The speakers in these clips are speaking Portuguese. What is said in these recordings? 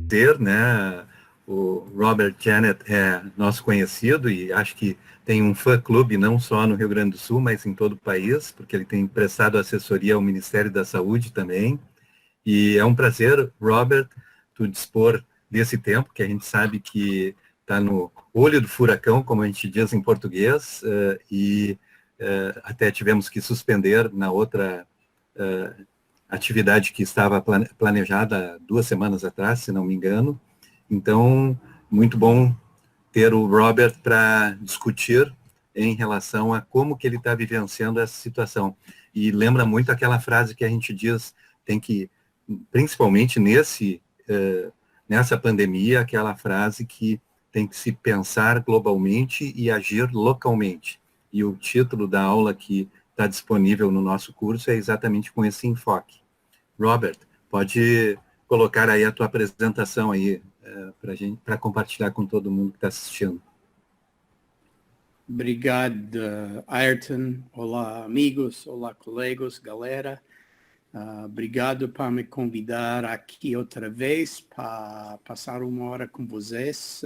dizer, né? O Robert Janet é nosso conhecido e acho que tem um fã-clube não só no Rio Grande do Sul, mas em todo o país, porque ele tem prestado assessoria ao Ministério da Saúde também. E é um prazer, Robert, tu dispor desse tempo, que a gente sabe que está no olho do furacão, como a gente diz em português, até tivemos que suspender na outra atividade que estava planejada 2 semanas atrás, se não me engano. Então, muito bom ter o Robert para discutir em relação a como que ele está vivenciando essa situação. E lembra muito aquela frase que a gente diz, tem que, principalmente nessa pandemia, aquela frase que tem que se pensar globalmente e agir localmente. E o título da aula que está disponível no nosso curso é exatamente com esse enfoque. Robert, pode colocar aí a tua apresentação aí para compartilhar com todo mundo que está assistindo. Obrigado, Ayrton. Olá, amigos. Olá, colegas, galera. Obrigado por me convidar aqui outra vez para passar uma hora com vocês.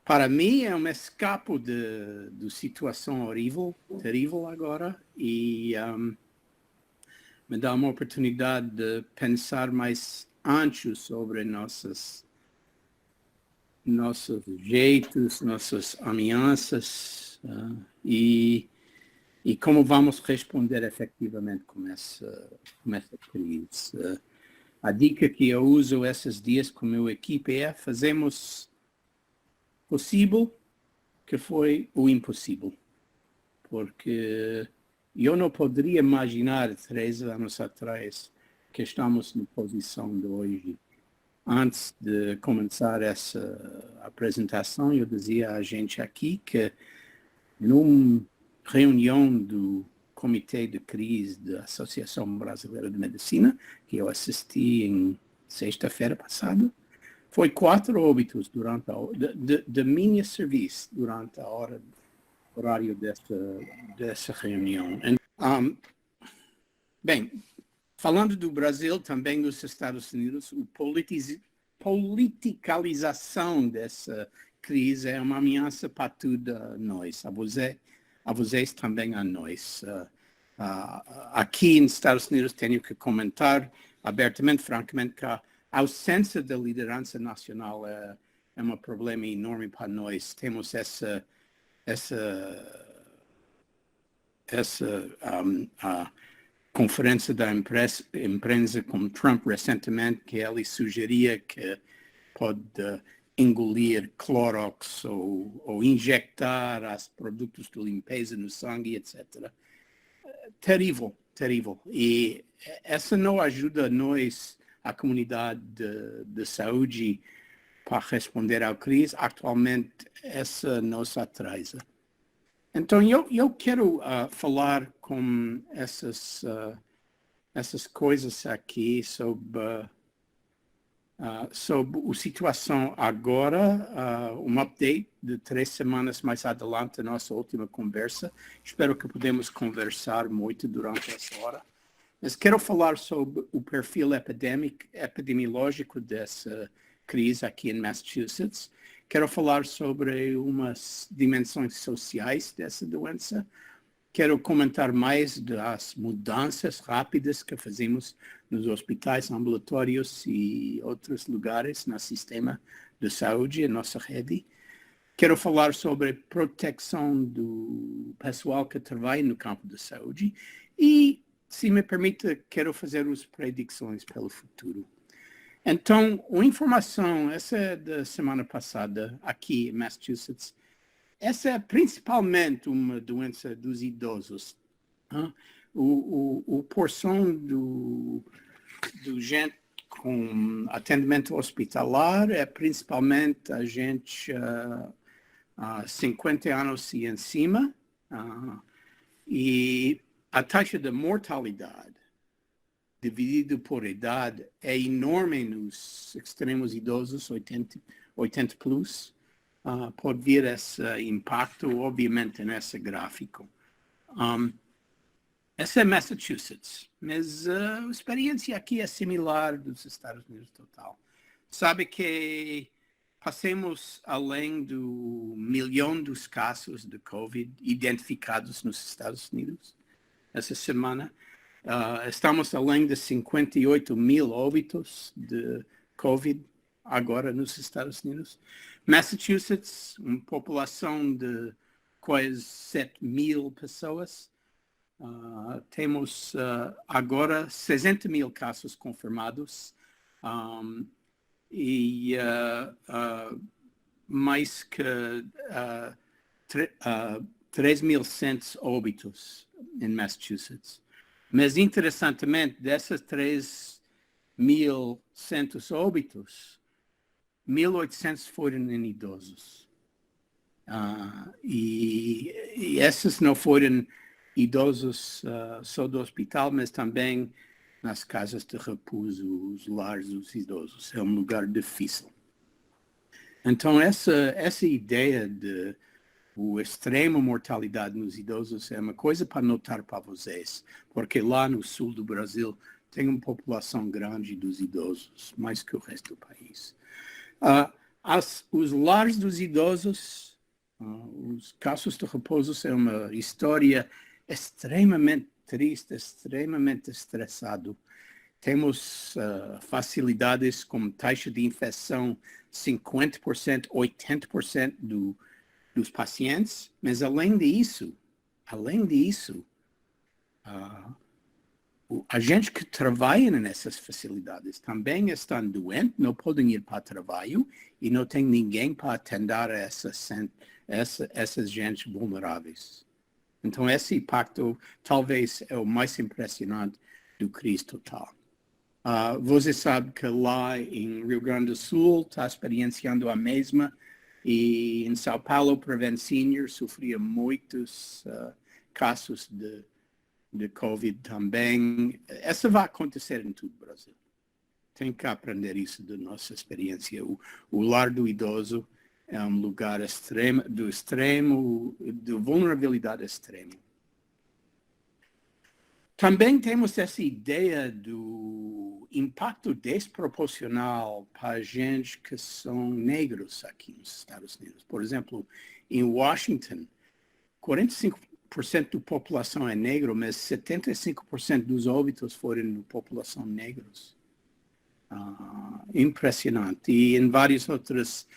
Para mim é um escape de situação terrível agora, e me dá uma oportunidade de pensar mais antes sobre nossos jeitos, nossas ameaças, e como vamos responder efetivamente com essa crise. A dica que eu uso esses dias com a minha equipe é: fazemos possível, que foi o impossível. Porque eu não poderia imaginar 3 anos atrás que estamos na posição de hoje. Antes de começar essa apresentação, eu dizia a gente aqui que, numa reunião do Comitê de Crise da Associação Brasileira de Medicina, que eu assisti em sexta-feira passada, foi 4 óbitos durante de minha serviço durante a horário dessa reunião. Bem, falando do Brasil, também dos Estados Unidos, a politicalização dessa crise é uma ameaça para todos nós, a vocês também a nós. Aqui nos Estados Unidos tenho que comentar abertamente, francamente, que a ausência da liderança nacional é um problema enorme para nós. Temos essa conferência da imprensa com Trump recentemente, que ele sugeria que pode engolir Clorox ou injetar os produtos de limpeza no sangue, etc. Terrível. E essa não ajuda nós, a comunidade de saúde, para responder à crise. Atualmente, essa nos atrasa. Então, eu quero falar com essas coisas aqui sobre a situação agora, um update de 3 semanas mais adiante, nossa última conversa. Espero que podemos conversar muito durante essa hora. Mas quero falar sobre o perfil epidemiológico dessa crise aqui em Massachusetts. Quero falar sobre umas dimensões sociais dessa doença. Quero comentar mais das mudanças rápidas que fazemos nos hospitais, ambulatórios e outros lugares no sistema de saúde, nossa rede. Quero falar sobre proteção do pessoal que trabalha no campo da saúde e, se me permite, quero fazer as predições pelo futuro. Então, a informação, essa é da semana passada, aqui em Massachusetts. Essa é principalmente uma doença dos idosos. O porção do gente com atendimento hospitalar é principalmente a gente 50 anos e em cima. E a taxa de mortalidade dividido por idade é enorme nos extremos idosos, 80 plus. Pode vir esse impacto, obviamente, nesse gráfico. Essa é Massachusetts, mas a experiência aqui é similar dos Estados Unidos total. sabe que passemos além do 1 milhão dos casos de Covid identificados nos Estados Unidos essa semana. Estamos além de 58 mil óbitos de Covid agora nos Estados Unidos. Massachusetts, uma população de quase 7 mil pessoas. Temos agora 60 mil casos confirmados e mais que 3.100 óbitos em Massachusetts. Mas, interessantemente, dessas 3.100 óbitos, 1.800 foram em idosos. E esses não foram idosos só do hospital, mas também nas casas de repouso, os lares dos idosos. É um lugar difícil. Então, essa ideia de a extrema mortalidade nos idosos é uma coisa para notar para vocês, porque lá no sul do Brasil tem uma população grande dos idosos, mais que o resto do país. Os lares dos idosos, os casos de repouso, é uma história extremamente triste, extremamente estressado. Temos facilidades como taxa de infecção 50%, 80% dos pacientes, mas além disso, a gente que trabalha nessas facilidades também estão doentes, não podem ir para o trabalho e não tem ninguém para atender essas gente vulneráveis. Então, esse impacto talvez é o mais impressionante do crise total. Você sabe que lá em Rio Grande do Sul está experienciando a mesma, e em São Paulo, Prevent Senior sofria muitos casos de Covid também. Essa vai acontecer em todo o Brasil. Tem que aprender isso da nossa experiência. O lar do idoso é um lugar de vulnerabilidade extrema. Também temos essa ideia do impacto desproporcional para gente que são negros aqui nos Estados Unidos. Por exemplo, em Washington, 45% da população é negro, mas 75% dos óbitos foram de população negros. Impressionante. E em vários outros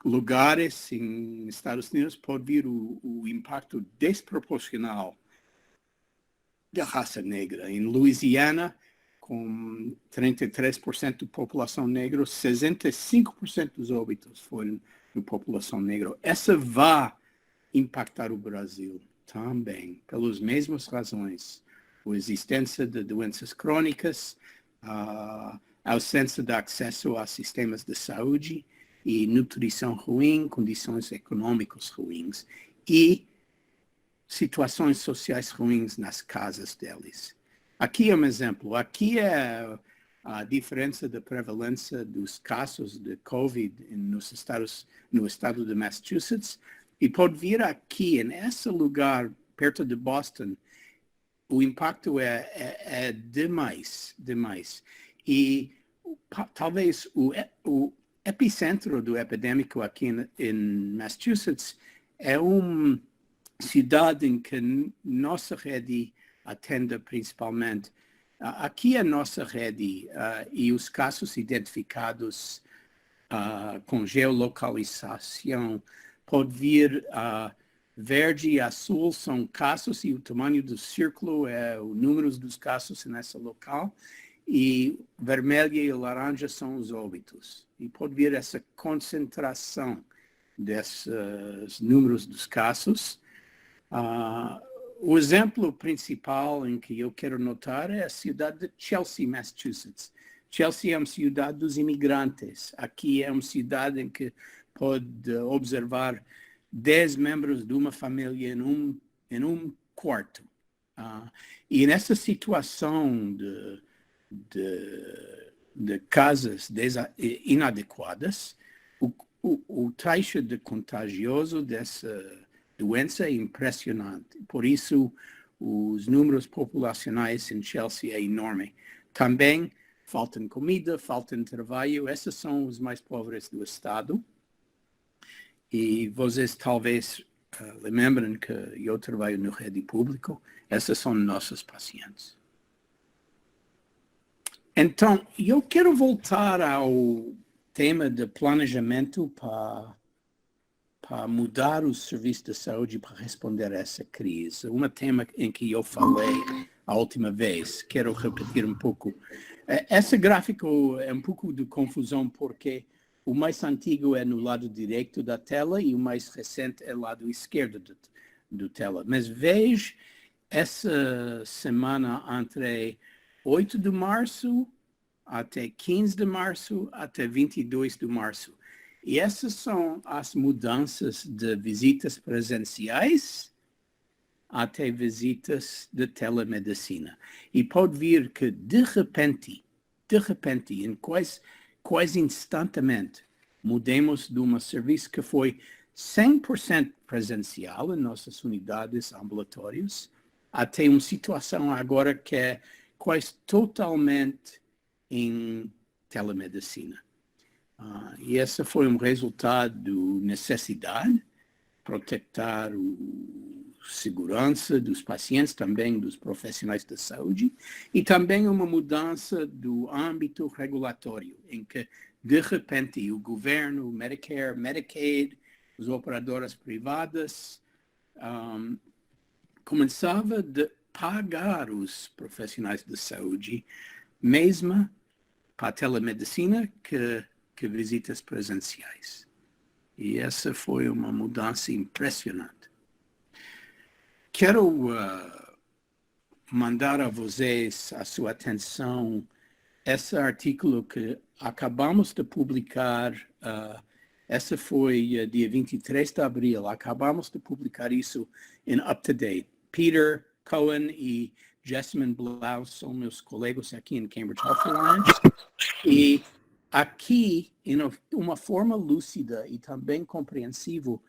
lugares em Estados Unidos pode vir o impacto desproporcional da raça negra. Em Louisiana, com 33% da população negra, 65% dos óbitos foram de população negra. Essa vai impactar o Brasil também, pelas mesmas razões. A existência de doenças crônicas, a ausência de acesso a sistemas de saúde e nutrição ruim, condições econômicas ruins e situações sociais ruins nas casas deles. Aqui é um exemplo. Aqui é a diferença da prevalência dos casos de Covid no estado de Massachusetts. E pode vir aqui, nesse lugar, perto de Boston, o impacto é demais. E talvez o epicentro do epidêmico aqui em Massachusetts é uma cidade em que nossa rede atende principalmente. Aqui é a nossa rede e os casos identificados com geolocalização pode vir verde e azul são casos e o tamanho do círculo é o número dos casos nesse local e vermelho e laranja são os óbitos. E pode vir essa concentração desses números dos casos. O exemplo principal em que eu quero notar é a cidade de Chelsea, Massachusetts. Chelsea é uma cidade dos imigrantes. Aqui é uma cidade em que pode observar 10 membros de uma família em um quarto. E nessa situação de casas inadequadas, o taxa de contagioso dessa doença é impressionante. Por isso, os números populacionais em Chelsea é enorme. Também falta comida, falta trabalho. Esses são os mais pobres do estado. E vocês talvez lembrem que eu trabalho no rede público. Esses são nossos pacientes. Então, eu quero voltar ao tema de planejamento para mudar o serviço de saúde para responder a essa crise. Um tema em que eu falei a última vez. Quero repetir um pouco. Esse gráfico é um pouco de confusão porque o mais antigo é no lado direito da tela e o mais recente é no lado esquerdo da tela. Mas veja essa semana entre 8 de março até 15 de março até 22 de março. E essas são as mudanças de visitas presenciais até visitas de telemedicina. E pode vir que, de repente, em quase instantaneamente, mudemos de um serviço que foi 100% presencial em nossas unidades ambulatórias até uma situação agora que é quase totalmente em telemedicina. E esse foi um resultado de necessidade, proteger a segurança dos pacientes, também dos profissionais da saúde, e também uma mudança do âmbito regulatório, em que, de repente, o governo, o Medicare, Medicaid, as operadoras privadas, começava a pagar os profissionais de saúde, mesmo para a telemedicina que visitas presenciais. E essa foi uma mudança impressionante. Quero mandar a vocês a sua atenção esse artículo que acabamos de publicar. Essa foi dia 23 de abril. Acabamos de publicar isso em Up to Date. Peter Cohen e Jessamine Blau são meus colegas aqui em Cambridge Health Alliance. E aqui, em uma forma lúcida e também compreensiva,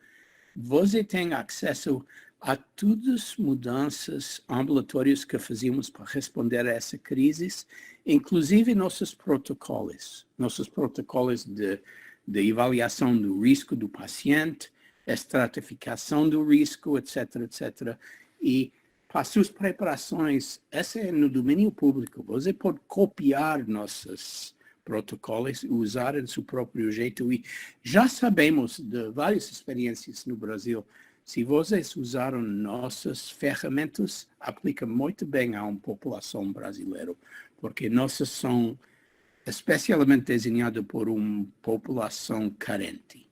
você tem acesso a todas as mudanças ambulatórias que fazíamos para responder a essa crise, inclusive nossos protocolos de avaliação do risco do paciente, estratificação do risco, etc., etc. E para suas preparações, essa é no domínio público. Você pode copiar nossos protocolos e usar em seu próprio jeito. E já sabemos de várias experiências no Brasil. Se vocês usaram nossas ferramentas, aplica muito bem a uma população brasileira, porque nossas são especialmente desenhadas por uma população carente.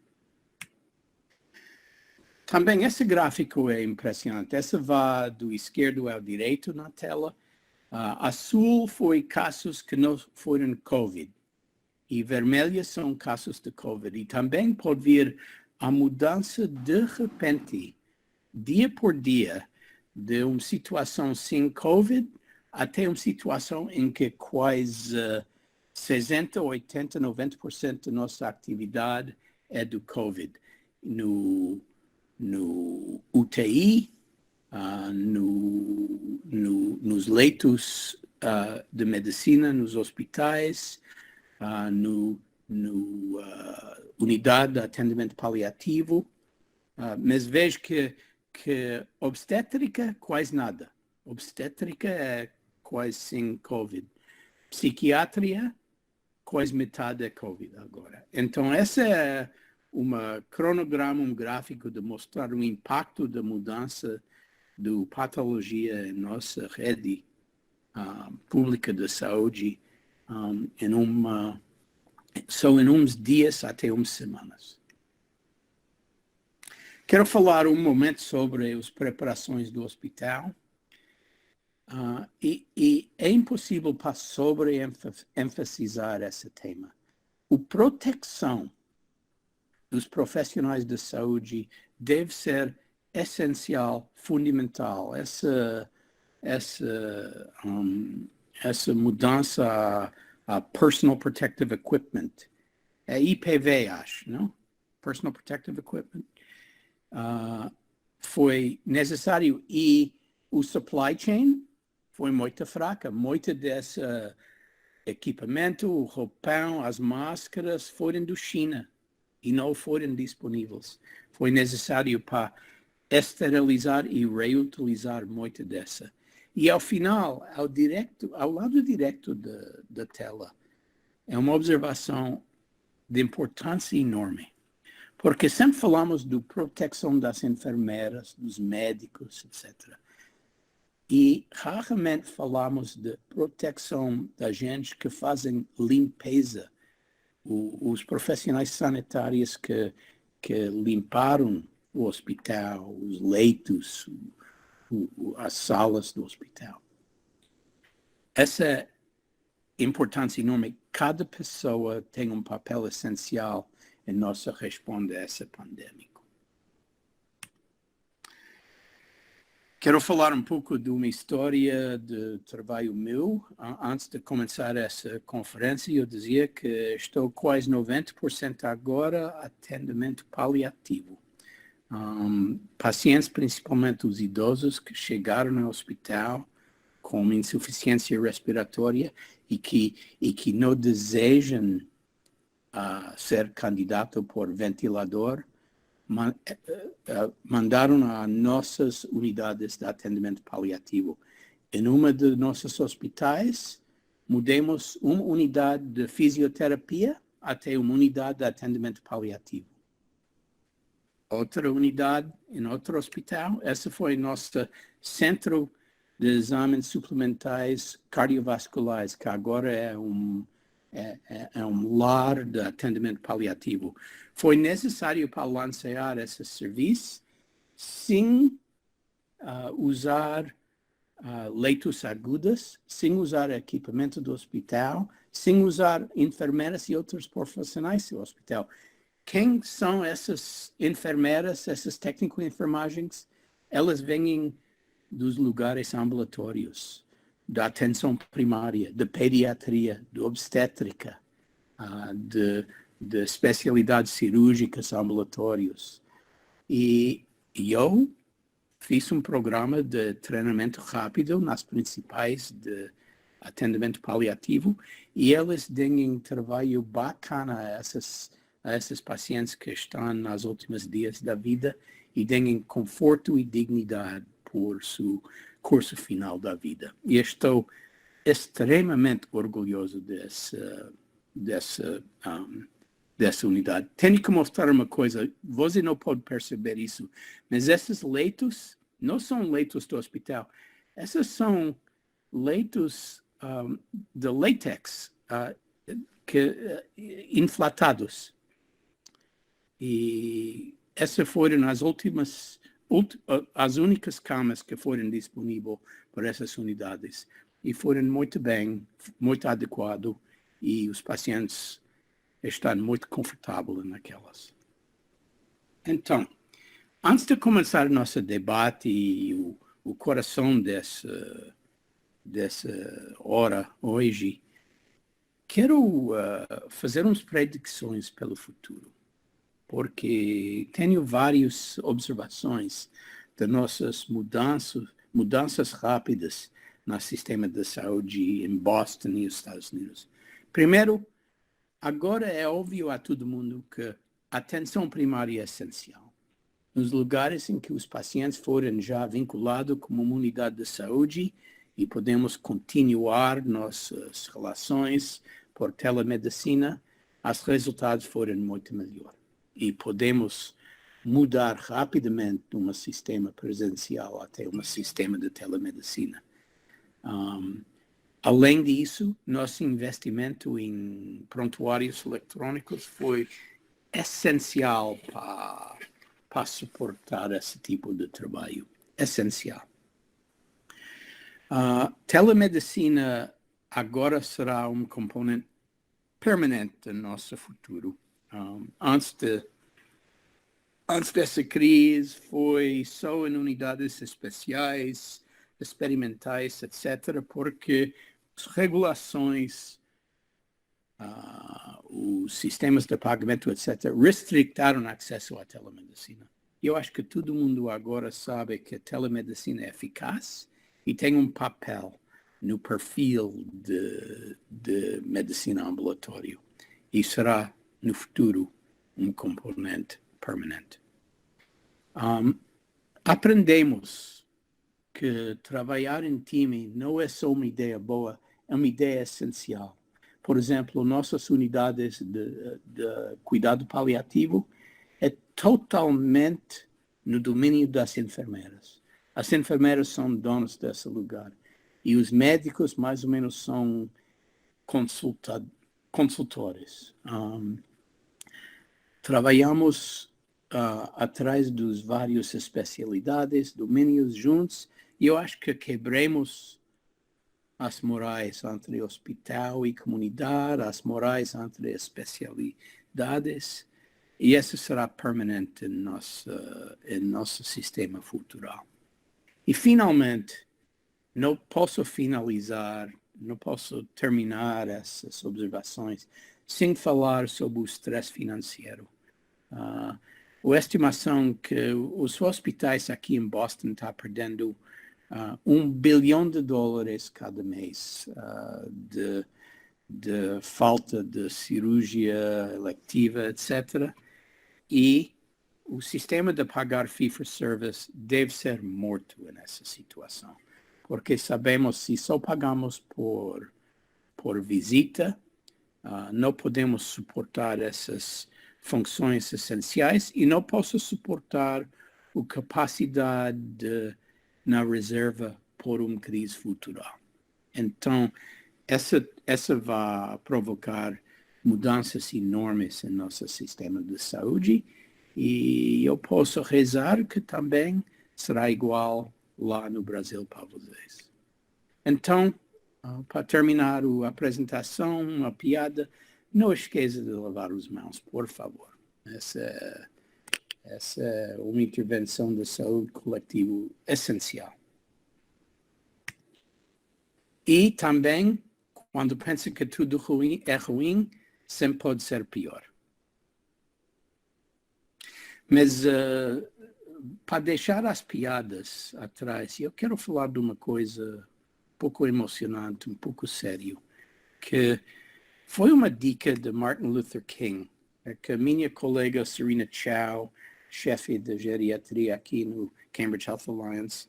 Também esse gráfico é impressionante. Esse vai do esquerdo ao direito na tela. Azul foi casos que não foram COVID. E vermelhas são casos de COVID. E também pode vir a mudança de repente, dia por dia, de uma situação sem COVID até uma situação em que quase 60%, 80%, 90% da nossa atividade é do COVID. No UTI, nos leitos de medicina, nos hospitais, unidade de atendimento paliativo, mas vejo que obstétrica, quase nada. Obstétrica é quase sem COVID. Psiquiatria, quase metade é COVID agora. Então, esse é um cronograma, um gráfico de mostrar o impacto da mudança da patologia em nossa rede pública de saúde só em uns dias até umas semanas. Quero falar um momento sobre as preparações do hospital. E é impossível para sobre-enfatizar esse tema. A proteção dos profissionais de saúde deve ser essencial, fundamental. Essa mudança a Personal Protective Equipment, é IPV, acho, não? Personal Protective Equipment. Foi necessário e o supply chain foi muito fraca. Muita dessa equipamento, o roupão, as máscaras foram do China e não foram disponíveis. Foi necessário para esterilizar e reutilizar muita dessa. E ao final, ao lado direto da tela, é uma observação de importância enorme. Porque sempre falamos da proteção das enfermeiras, dos médicos, etc. E raramente falamos de proteção da gente que fazem limpeza, os profissionais sanitários que limparam o hospital, os leitos, as salas do hospital. Essa importância enorme. Cada pessoa tem um papel essencial em nossa resposta a essa pandemia. Quero falar um pouco de uma história de trabalho meu. Antes de começar essa conferência, eu dizia que estou quase 90% agora atendimento paliativo. Pacientes, principalmente os idosos, que chegaram no hospital com insuficiência respiratória e que não desejam ser candidato por ventilador, mandaram a nossas unidades de atendimento paliativo. Em uma de nossos hospitais, mudamos uma unidade de fisioterapia até uma unidade de atendimento paliativo. Outra unidade em outro hospital, essa foi nosso centro de exames suplementares cardiovasculares, que agora é um lar de atendimento paliativo. Foi necessário para lançar esse serviço sem usar leitos agudos, sem usar equipamento do hospital, sem usar enfermeiras e outros profissionais do hospital. Quem são essas enfermeiras, essas técnicos de enfermagens? Elas vêm dos lugares ambulatórios, da atenção primária, da pediatria, da obstétrica, de especialidades cirúrgicas ambulatórios. E eu fiz um programa de treinamento rápido nas principais de atendimento paliativo e eles têm trabalho bacana a esses pacientes que estão nos últimos dias da vida e têm conforto e dignidade por seu curso final da vida. E estou extremamente orgulhoso dessa unidade. Tenho que mostrar uma coisa, você não pode perceber isso, mas esses leitos não são leitos do hospital. Esses são leitos de látex inflatados. E essas foram as únicas camas que foram disponíveis para essas unidades. E foram muito bem, muito adequado, e os pacientes estão muito confortáveis naquelas. Então, antes de começar nosso debate e o coração dessa hora hoje, quero fazer umas predições pelo futuro, porque tenho várias observações de nossas mudanças rápidas no sistema de saúde em Boston e Estados Unidos. Primeiro, agora é óbvio a todo mundo que a atenção primária é essencial. Nos lugares em que os pacientes foram já vinculados com uma unidade de saúde e podemos continuar nossas relações por telemedicina, os resultados foram muito melhores. E podemos mudar rapidamente de um sistema presencial até um sistema de telemedicina. Além disso, nosso investimento em prontuários eletrônicos foi essencial para suportar esse tipo de trabalho. Essencial. Telemedicina agora será um componente permanente do nosso futuro. Antes dessa crise, foi só em unidades especiais, experimentais, etc., porque as regulações, os sistemas de pagamento, etc., restritaram o acesso à telemedicina. Eu acho que todo mundo agora sabe que a telemedicina é eficaz e tem um papel no perfil de medicina ambulatória. E será, no futuro, um componente permanente. Aprendemos que trabalhar em time não é só uma ideia boa, é uma ideia essencial. Por exemplo, nossas unidades de cuidado paliativo é totalmente no domínio das enfermeiras. As enfermeiras são donas desse lugar. E os médicos, mais ou menos, são consultores. Trabalhamos atrás dos várias especialidades, domínios juntos, e eu acho que quebremos as morais entre hospital e comunidade, as morais entre especialidades, e isso será permanente em nosso sistema futuro. E, finalmente, não posso terminar essas observações sem falar sobre o estresse financeiro. A estimação que os hospitais aqui em Boston estão perdendo $1 bilhão cada mês de falta de cirurgia eletiva, etc. E o sistema de pagar fee-for-service deve ser morto nessa situação, porque sabemos que se só pagamos por visita, não podemos suportar essas funções essenciais e não posso suportar a capacidade na reserva por uma crise futura. Então, essa vai provocar mudanças enormes em nosso sistema de saúde e eu posso rezar que também será igual lá no Brasil para vocês. Então, para terminar a apresentação, uma piada, não esqueça de lavar as mãos, por favor. Essa é uma intervenção de saúde coletiva essencial. E também, quando pensa que tudo é ruim, sempre pode ser pior. Mas para deixar as piadas atrás, eu quero falar de uma coisa um pouco emocionante, um pouco sério, que foi uma dica de Martin Luther King, que a minha colega Serena Chow, chefe de geriatria aqui no Cambridge Health Alliance,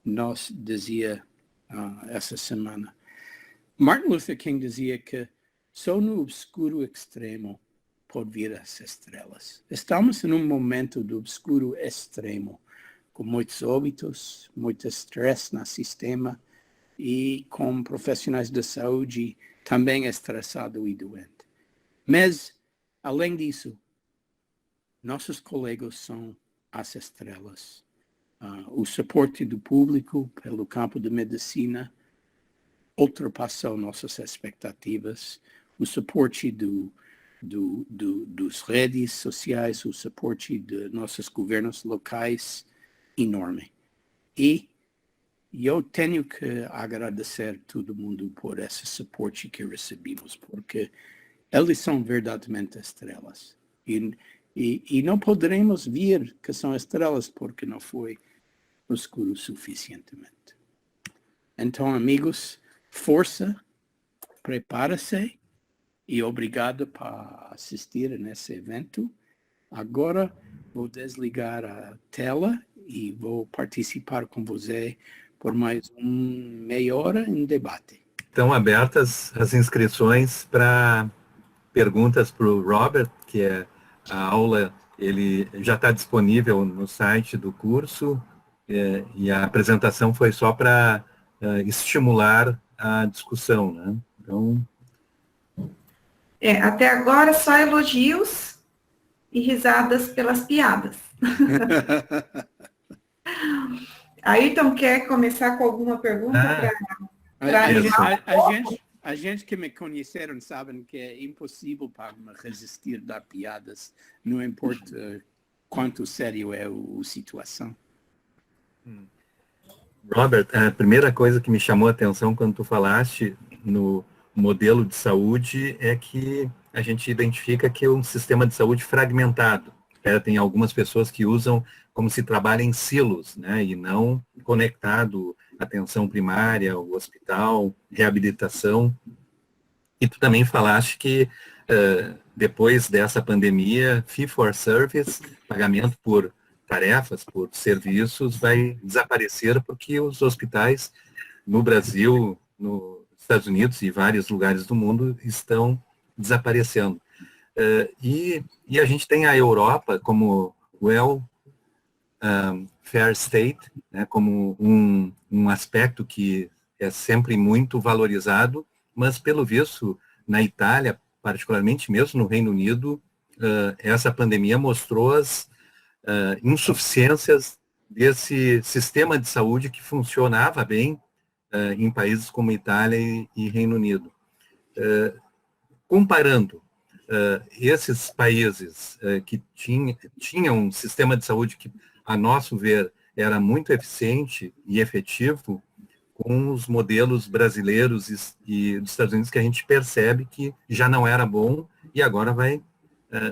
nos dizia essa semana. Martin Luther King dizia que só no obscuro extremo pode vir as estrelas. Estamos em um momento do obscuro extremo, com muitos óbitos, muito estresse no sistema e com profissionais de saúde também estressados e doentes. Mas, além disso, nossos colegas são as estrelas. O suporte do público pelo campo de medicina ultrapassou nossas expectativas. O suporte dos redes sociais, o suporte de nossos governos locais, enorme. E eu tenho que agradecer todo mundo por esse suporte que recebemos, porque eles são verdadeiramente estrelas. E não poderemos ver que são estrelas porque não foi escuro suficientemente. Então, amigos, força, prepare-se e obrigado por assistir nesse evento. Agora vou desligar a tela e vou participar com você por mais meia hora em debate. Estão abertas as inscrições para perguntas para o Robert, que é a aula, ele já está disponível no site do curso, e a apresentação foi só para estimular a discussão, né? Então... até agora só elogios e risadas pelas piadas. Ayrton, quer começar com alguma pergunta? A gente que me conheceram sabem que é impossível para me resistir a piadas, não importa quanto sério é a situação. Robert, a primeira coisa que me chamou a atenção quando tu falaste no modelo de saúde é que a gente identifica que é um sistema de saúde fragmentado. Tem algumas pessoas que usam como se trabalha em silos, né, e não conectado atenção primária, o hospital, reabilitação. E tu também falaste que depois dessa pandemia, fee for service, pagamento por tarefas, por serviços, vai desaparecer porque os hospitais no Brasil, nos Estados Unidos e vários lugares do mundo estão desaparecendo. E a gente tem a Europa como fair state, né, como um aspecto que é sempre muito valorizado, mas pelo visto, na Itália, particularmente mesmo no Reino Unido, essa pandemia mostrou as insuficiências desse sistema de saúde que funcionava bem em países como Itália e Reino Unido. Comparando esses países que tinham um sistema de saúde que, a nosso ver, era muito eficiente e efetivo, com os modelos brasileiros e dos Estados Unidos, que a gente percebe que já não era bom e agora vai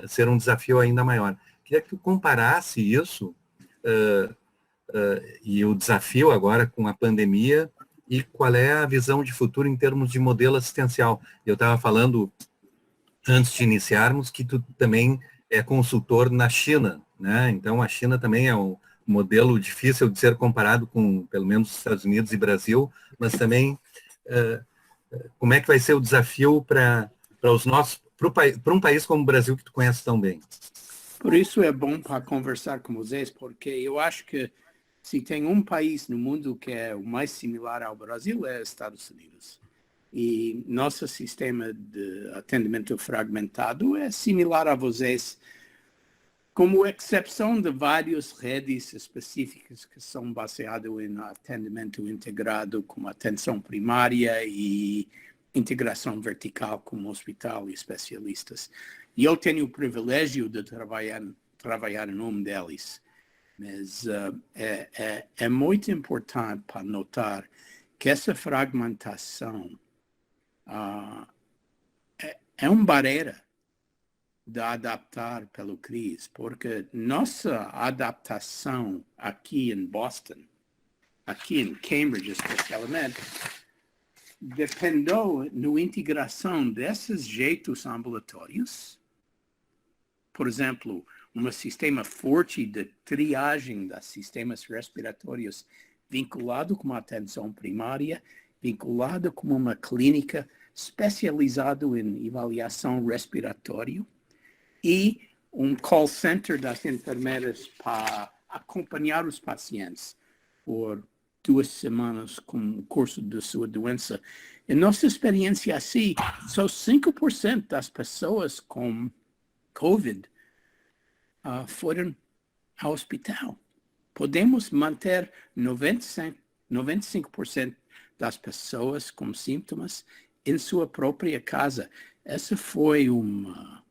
ser um desafio ainda maior. Queria que tu comparasse isso e o desafio agora com a pandemia e qual é a visão de futuro em termos de modelo assistencial. Eu estava falando, antes de iniciarmos, que tu também é consultor na China, né? Então, a China também é um modelo difícil de ser comparado com, pelo menos, Estados Unidos e Brasil, mas também como é que vai ser o desafio para um país como o Brasil, que tu conhece tão bem? Por isso é bom para conversar com vocês, porque eu acho que se tem um país no mundo que é o mais similar ao Brasil, é os Estados Unidos. E nosso sistema de atendimento fragmentado é similar a vocês, como exceção de várias redes específicas que são baseadas em atendimento integrado, como atenção primária e integração vertical com hospital e especialistas. E eu tenho o privilégio de trabalhar em um deles. Mas é muito importante para notar que essa fragmentação é uma barreira de adaptar pelo crise, porque nossa adaptação aqui em Boston, aqui em Cambridge especialmente, dependeu na integração desses jeitos ambulatórios. Por exemplo, um sistema forte de triagem dos sistemas respiratórios vinculado com a atenção primária, vinculado com uma clínica especializada em avaliação respiratória e um call center das enfermeiras para acompanhar os pacientes por 2 semanas com o curso de sua doença. Em nossa experiência assim, só 5% das pessoas com COVID foram ao hospital. Podemos manter 95% das pessoas com sintomas em sua própria casa. Essa foi uma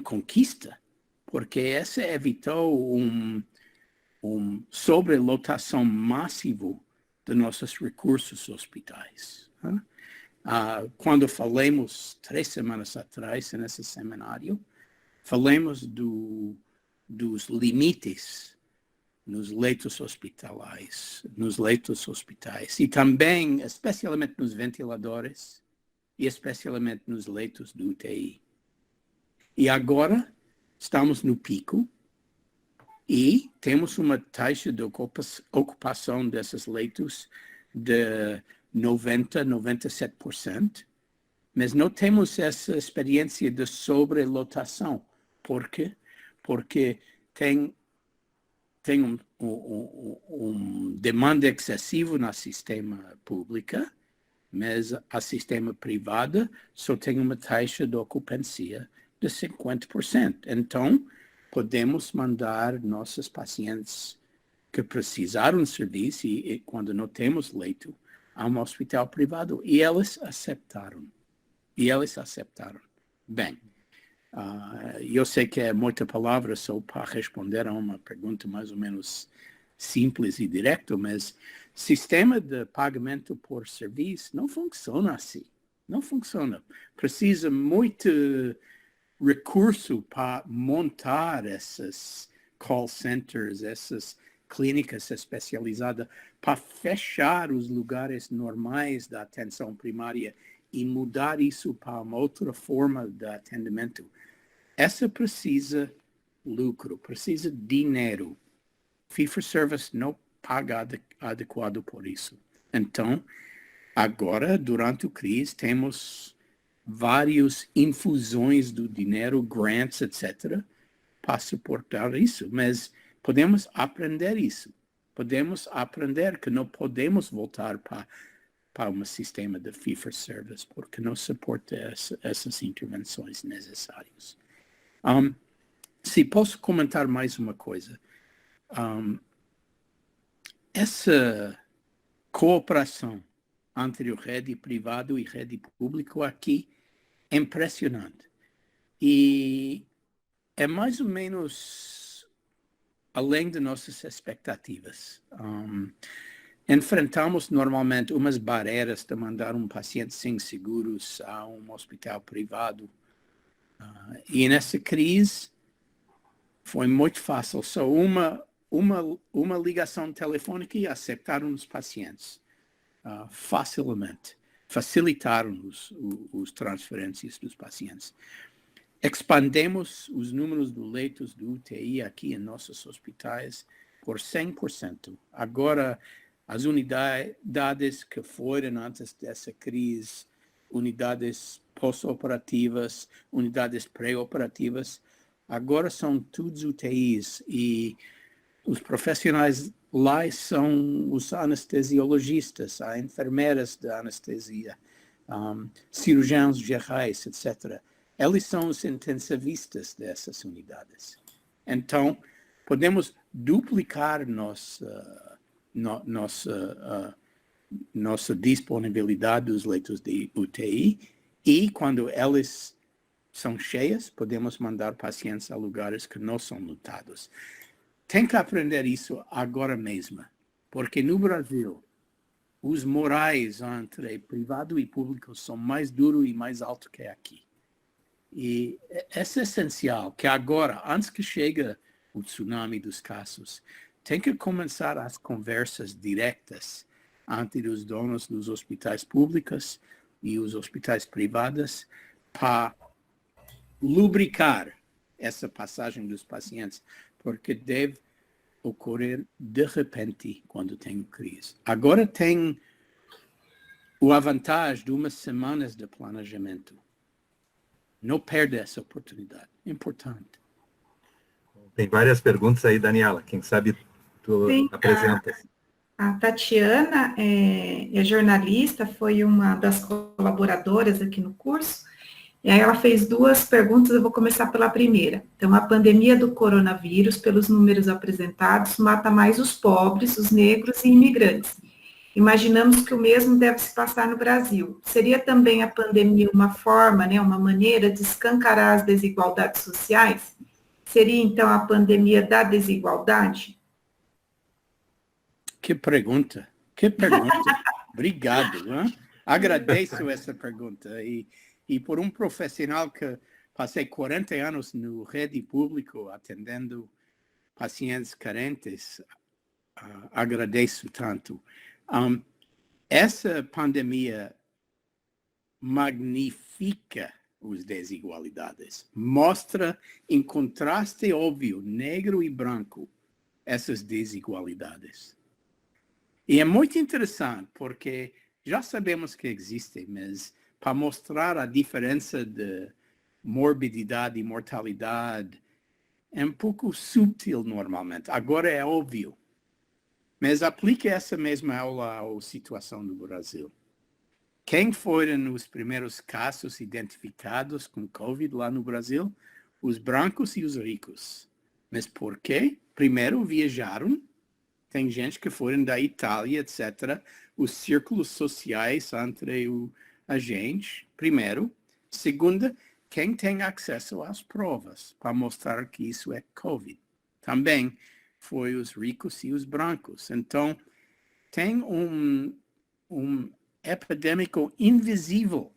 conquista, porque essa evitou sobrelotação massivo de nossos recursos hospitais. Quando falamos 3 semanas atrás, nesse seminário, falamos dos limites nos leitos hospitalares, e também, especialmente nos ventiladores e especialmente nos leitos do UTI. E agora estamos no pico e temos uma taxa de ocupação desses leitos de 97%, mas não temos essa experiência de sobrelotação. Por quê? Porque tem demanda excessiva no sistema público, mas a sistema privado só tem uma taxa de ocupação de 50%. Então, podemos mandar nossos pacientes que precisaram de serviço e quando não temos leito a um hospital privado. E eles aceitaram. Bem, eu sei que é muita palavra só para responder a uma pergunta mais ou menos simples e direta, mas sistema de pagamento por serviço não funciona assim. Não funciona. Precisa muito recurso para montar esses call centers, essas clínicas especializadas para fechar os lugares normais da atenção primária e mudar isso para uma outra forma de atendimento. Essa precisa lucro, precisa dinheiro. Fee-for-service não paga adequado por isso. Então, agora, durante a crise, temos várias infusões do dinheiro, grants, etc., para suportar isso, mas podemos aprender isso. Podemos aprender que não podemos voltar para um sistema de fee-for-service, porque não suporta essas intervenções necessárias. Se posso comentar mais uma coisa. Essa cooperação entre a rede privada e a rede pública aqui é impressionante. E é mais ou menos além de nossas expectativas. Enfrentamos normalmente umas barreiras de mandar um paciente sem seguros a um hospital privado. E nessa crise foi muito fácil. Só uma ligação telefônica e aceitaram os pacientes facilmente. Facilitaram os transferências dos pacientes. Expandemos os números de leitos de UTI aqui em nossos hospitais por 100%. Agora, as unidades que foram antes dessa crise, unidades pós-operativas, unidades pré-operativas, agora são todos UTIs e os profissionais lá são os anestesiologistas, as enfermeiras de anestesia, cirurgiões gerais, etc. Eles são os intensivistas dessas unidades. Então, podemos duplicar nossa disponibilidade dos leitos de UTI e, quando eles são cheias, podemos mandar pacientes a lugares que não são lotados. Tem que aprender isso agora mesmo, porque no Brasil, os morais entre privado e público são mais duros e mais altos que aqui. E é essencial que agora, antes que chegue o tsunami dos casos, tem que começar as conversas diretas entre os donos dos hospitais públicos e os hospitais privados para lubricar essa passagem dos pacientes, porque deve ocorrer de repente quando tem crise. Agora tem a vantagem de umas semanas de planejamento. Não perde essa oportunidade. É importante. Tem várias perguntas aí, Daniela. Quem sabe tu apresenta. A Tatiana é jornalista, foi uma das colaboradoras aqui no curso. E aí ela fez duas perguntas, eu vou começar pela primeira. Então, a pandemia do coronavírus, pelos números apresentados, mata mais os pobres, os negros e imigrantes. Imaginamos que o mesmo deve se passar no Brasil. Seria também a pandemia uma forma, uma maneira de escancarar as desigualdades sociais? Seria, então, a pandemia da desigualdade? Que pergunta. Que pergunta. Obrigado. Hein? Agradeço essa pergunta. E por um profissional que passei 40 anos no rede público atendendo pacientes carentes, agradeço tanto. Essa pandemia magnifica as desigualdades, mostra em contraste óbvio, negro e branco, essas desigualdades. E é muito interessante, porque já sabemos que existem, mas para mostrar a diferença de morbididade e mortalidade, é um pouco sutil normalmente. Agora é óbvio. Mas aplique essa mesma aula à situação do Brasil. Quem foram os primeiros casos identificados com Covid lá no Brasil? Os brancos e os ricos. Mas por quê? Primeiro, viajaram. Tem gente que foram da Itália, etc. Os círculos sociais entre a gente, primeiro. Segunda, quem tem acesso às provas para mostrar que isso é Covid. Também foi os ricos e os brancos. Então, tem um epidêmico invisível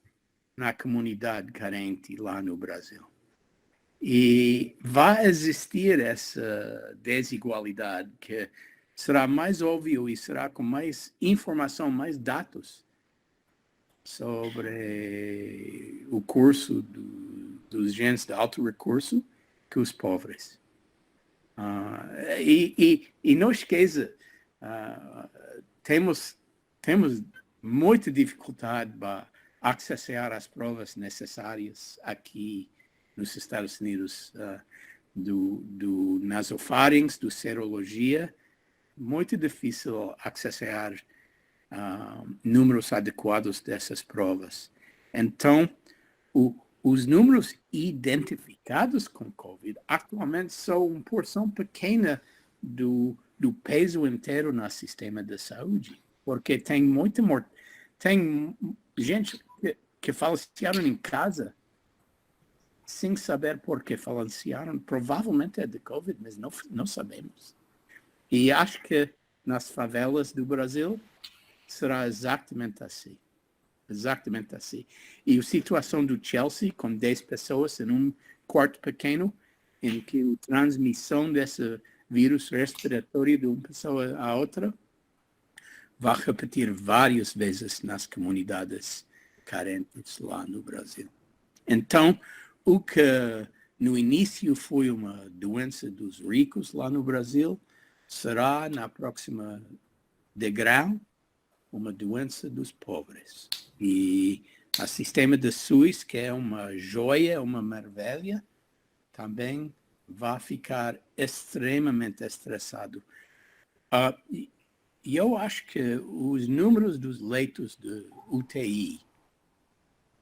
na comunidade carente lá no Brasil. E vai existir essa desigualdade que será mais óbvio e será com mais informação, mais dados sobre o curso dos gente de alto recurso que os pobres. E não esqueça, temos muita dificuldade para acessar as provas necessárias aqui nos Estados Unidos, do nasofarinx, do serologia, muito difícil acessar números adequados dessas provas. Então, os números identificados com COVID atualmente são uma porção pequena do peso inteiro no sistema de saúde, porque tem tem gente que faleceram em casa sem saber por que faleceram. Provavelmente é de COVID, mas não sabemos. E acho que nas favelas do Brasil será exatamente assim. Exatamente assim. E a situação do Chelsea, com 10 pessoas em um quarto pequeno, em que a transmissão desse vírus respiratório de uma pessoa a outra vai repetir várias vezes nas comunidades carentes lá no Brasil. Então, o que no início foi uma doença dos ricos lá no Brasil, será na próxima degrau uma doença dos pobres. E o sistema de SUS, que é uma joia, uma maravilha, também vai ficar extremamente estressado. E eu acho que os números dos leitos de UTI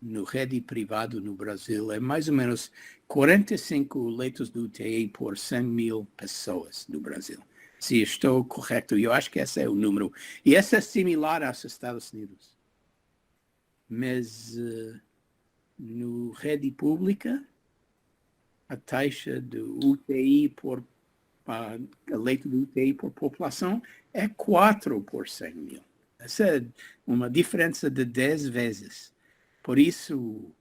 no rede privado no Brasil é mais ou menos 45 leitos de UTI por 100 mil pessoas no Brasil. Se estou correto, eu acho que esse é o número. E esse é similar aos Estados Unidos. Mas no rede pública, a taxa de UTI leito de UTI por população é 4 por 100 mil. Essa é uma diferença de 10 vezes. Por isso,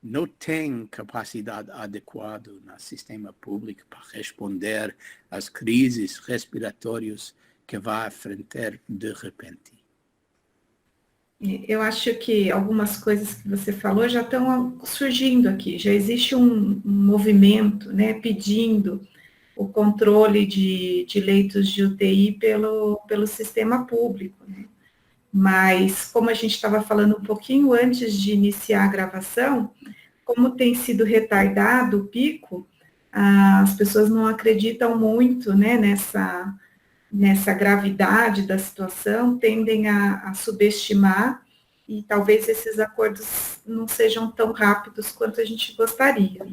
não tem capacidade adequada no sistema público para responder às crises respiratórias que vai enfrentar de repente. Eu acho que algumas coisas que você falou já estão surgindo aqui. Já existe um movimento, né, pedindo o controle de leitos de UTI pelo sistema público, né? Mas, como a gente estava falando um pouquinho antes de iniciar a gravação, como tem sido retardado o pico, as pessoas não acreditam muito, né, nessa gravidade da situação, tendem a subestimar, e talvez esses acordos não sejam tão rápidos quanto a gente gostaria.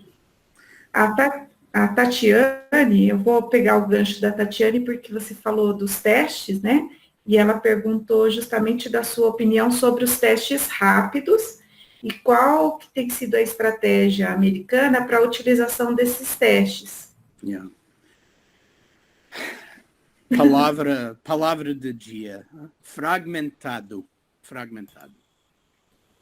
A Tatiane, eu vou pegar o gancho da Tatiane, porque você falou dos testes, né? E ela perguntou justamente da sua opinião sobre os testes rápidos e qual que tem sido a estratégia americana para a utilização desses testes. Yeah. Palavra do dia. Fragmentado.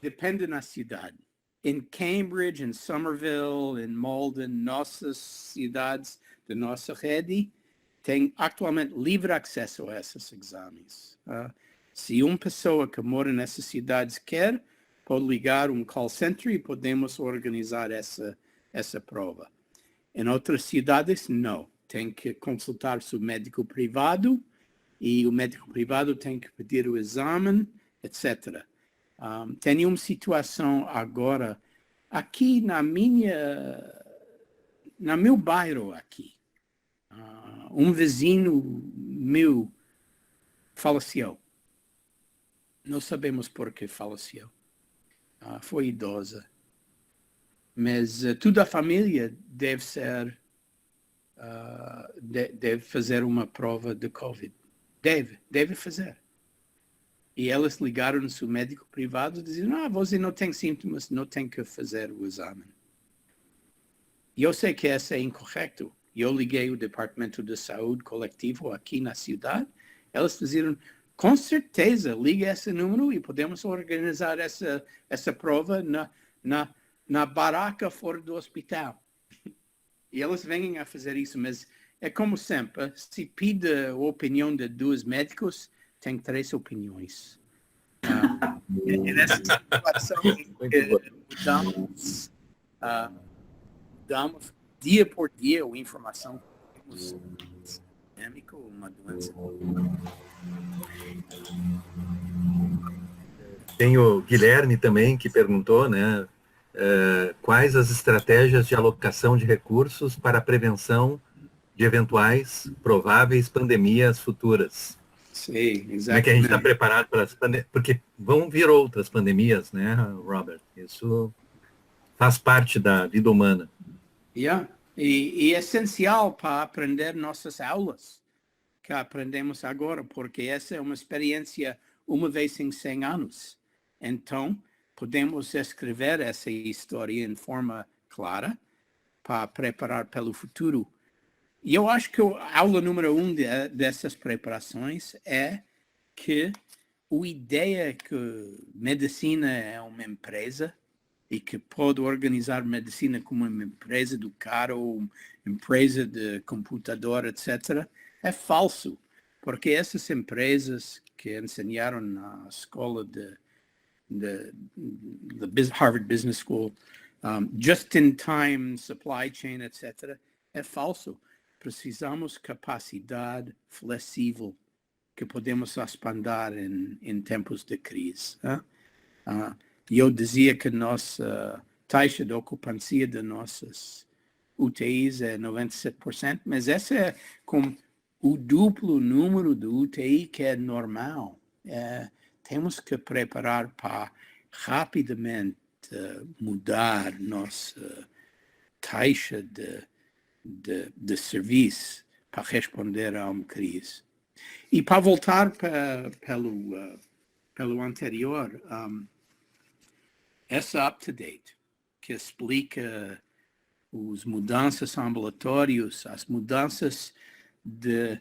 Depende da cidade. Em Cambridge, em Somerville, em Malden, nossas cidades da nossa rede, tem atualmente livre acesso a esses exames. Se uma pessoa que mora nessas cidades quer, pode ligar um call center e podemos organizar essa prova. Em outras cidades, não. Tem que consultar seu médico privado e o médico privado tem que pedir o exame, etc. Tem uma situação agora aqui no meu bairro aqui. Um vizinho meu faleceu. Não sabemos por que faleceu. Foi idosa. Mas toda a família deve fazer uma prova de COVID. Deve fazer. E elas ligaram no seu médico privado e diziam, você não tem sintomas, não tem que fazer o exame. E eu sei que isso é incorreto. Eu liguei ao Departamento de Saúde Coletivo aqui na cidade. Elas disseram, com certeza, ligue esse número e podemos organizar essa prova na barraca fora do hospital. E elas vêm a fazer isso, mas é como sempre, se pede a opinião de 2 médicos, tem 3 opiniões. Nessa situação em que mudamos dia por dia a informação que temos pandêmica, uma doença. Tem o Guilherme também que perguntou, né, quais as estratégias de alocação de recursos para a prevenção de eventuais prováveis pandemias futuras. Sim, exatamente. Como é que a gente está preparado para as pandemias? Porque vão vir outras pandemias, né, Robert? Isso faz parte da vida humana. E é essencial para aprender nossas aulas que aprendemos agora, porque essa é uma experiência uma vez em 100 anos. Então, podemos escrever essa história em forma clara para preparar pelo futuro. E eu acho que a aula número 1 dessas preparações é que a ideia que medicina é uma empresa e que pode organizar medicina como uma empresa do carro, uma empresa de computador, etc., é falso. Porque essas empresas que ensinaram na escola de Harvard Business School, just-in-time supply chain, etc., é falso. Precisamos capacidade flexível que podemos expandir em tempos de crise. Eu dizia que nossa taxa de ocupância de nossas UTIs é 97%, mas essa é com o duplo número de UTI que é normal. Temos que preparar para rapidamente mudar nossa taxa de serviço para responder a uma crise. E para voltar pelo anterior, essa up-to-date, que explica as mudanças ambulatórias, as mudanças de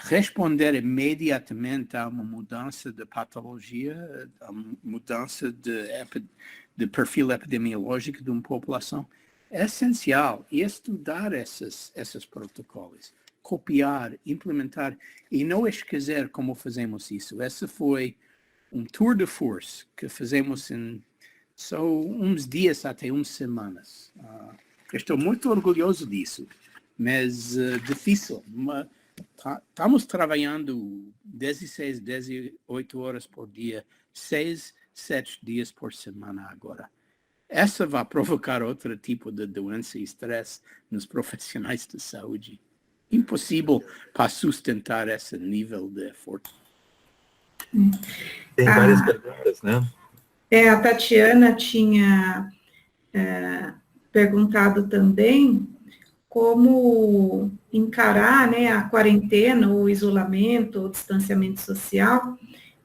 responder imediatamente a uma mudança de patologia, a mudança de perfil epidemiológico de uma população, é essencial. E estudar esses protocolos, copiar, implementar, e não esquecer como fazemos isso. Esse foi um tour de force que fazemos em só uns dias até umas semanas. Estou muito orgulhoso disso, mas difícil. Estamos trabalhando 16, 18 horas por dia, 6, 7 dias por semana agora. Essa vai provocar outro tipo de doença e estresse nos profissionais de saúde. Impossível para sustentar esse nível de esforço. Tem várias perguntas, né? A Tatiana tinha perguntado também como encarar, né, a quarentena, o isolamento, o distanciamento social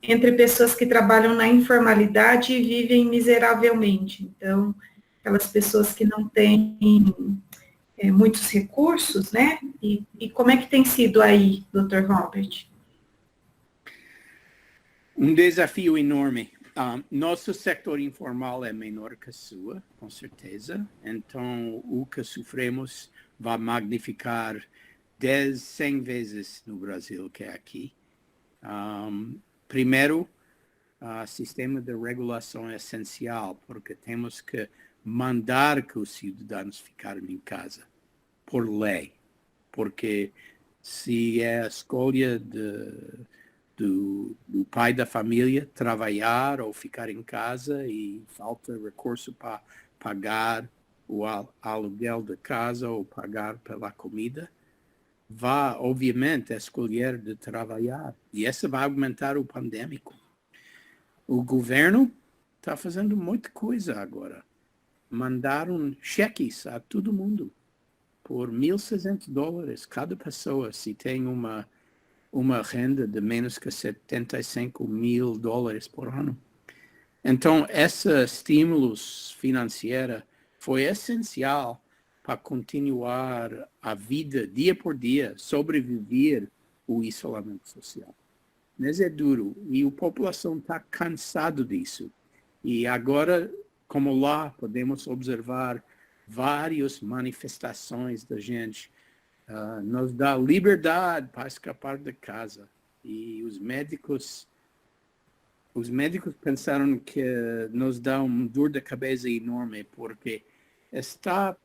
entre pessoas que trabalham na informalidade e vivem miseravelmente. Então, aquelas pessoas que não têm muitos recursos, né? E como é que tem sido aí, Dr. Robert? Um desafio enorme. Nosso setor informal é menor que a sua, com certeza. Então, o que sofremos vai magnificar 10, 100 vezes no Brasil que é aqui. Primeiro, o sistema de regulação é essencial, porque temos que mandar que os cidadãos ficarem em casa, por lei. Porque se é a escolha do pai da família trabalhar ou ficar em casa e falta recurso para pagar o aluguel da casa ou pagar pela comida, vai, obviamente, escolher de trabalhar. E essa vai aumentar o pandêmico. O governo está fazendo muita coisa agora. Mandaram cheques a todo mundo por $1.600 cada pessoa, se tem uma renda de menos que $75 mil por ano. Então, esse estímulo financeiro foi essencial para continuar a vida dia por dia, sobreviver o isolamento social. Mas é duro e a população está cansada disso. E agora, como lá, podemos observar várias manifestações da gente nos dá liberdade para escapar de casa. E os médicos pensaram que nos dá uma dor de cabeça enorme, porque está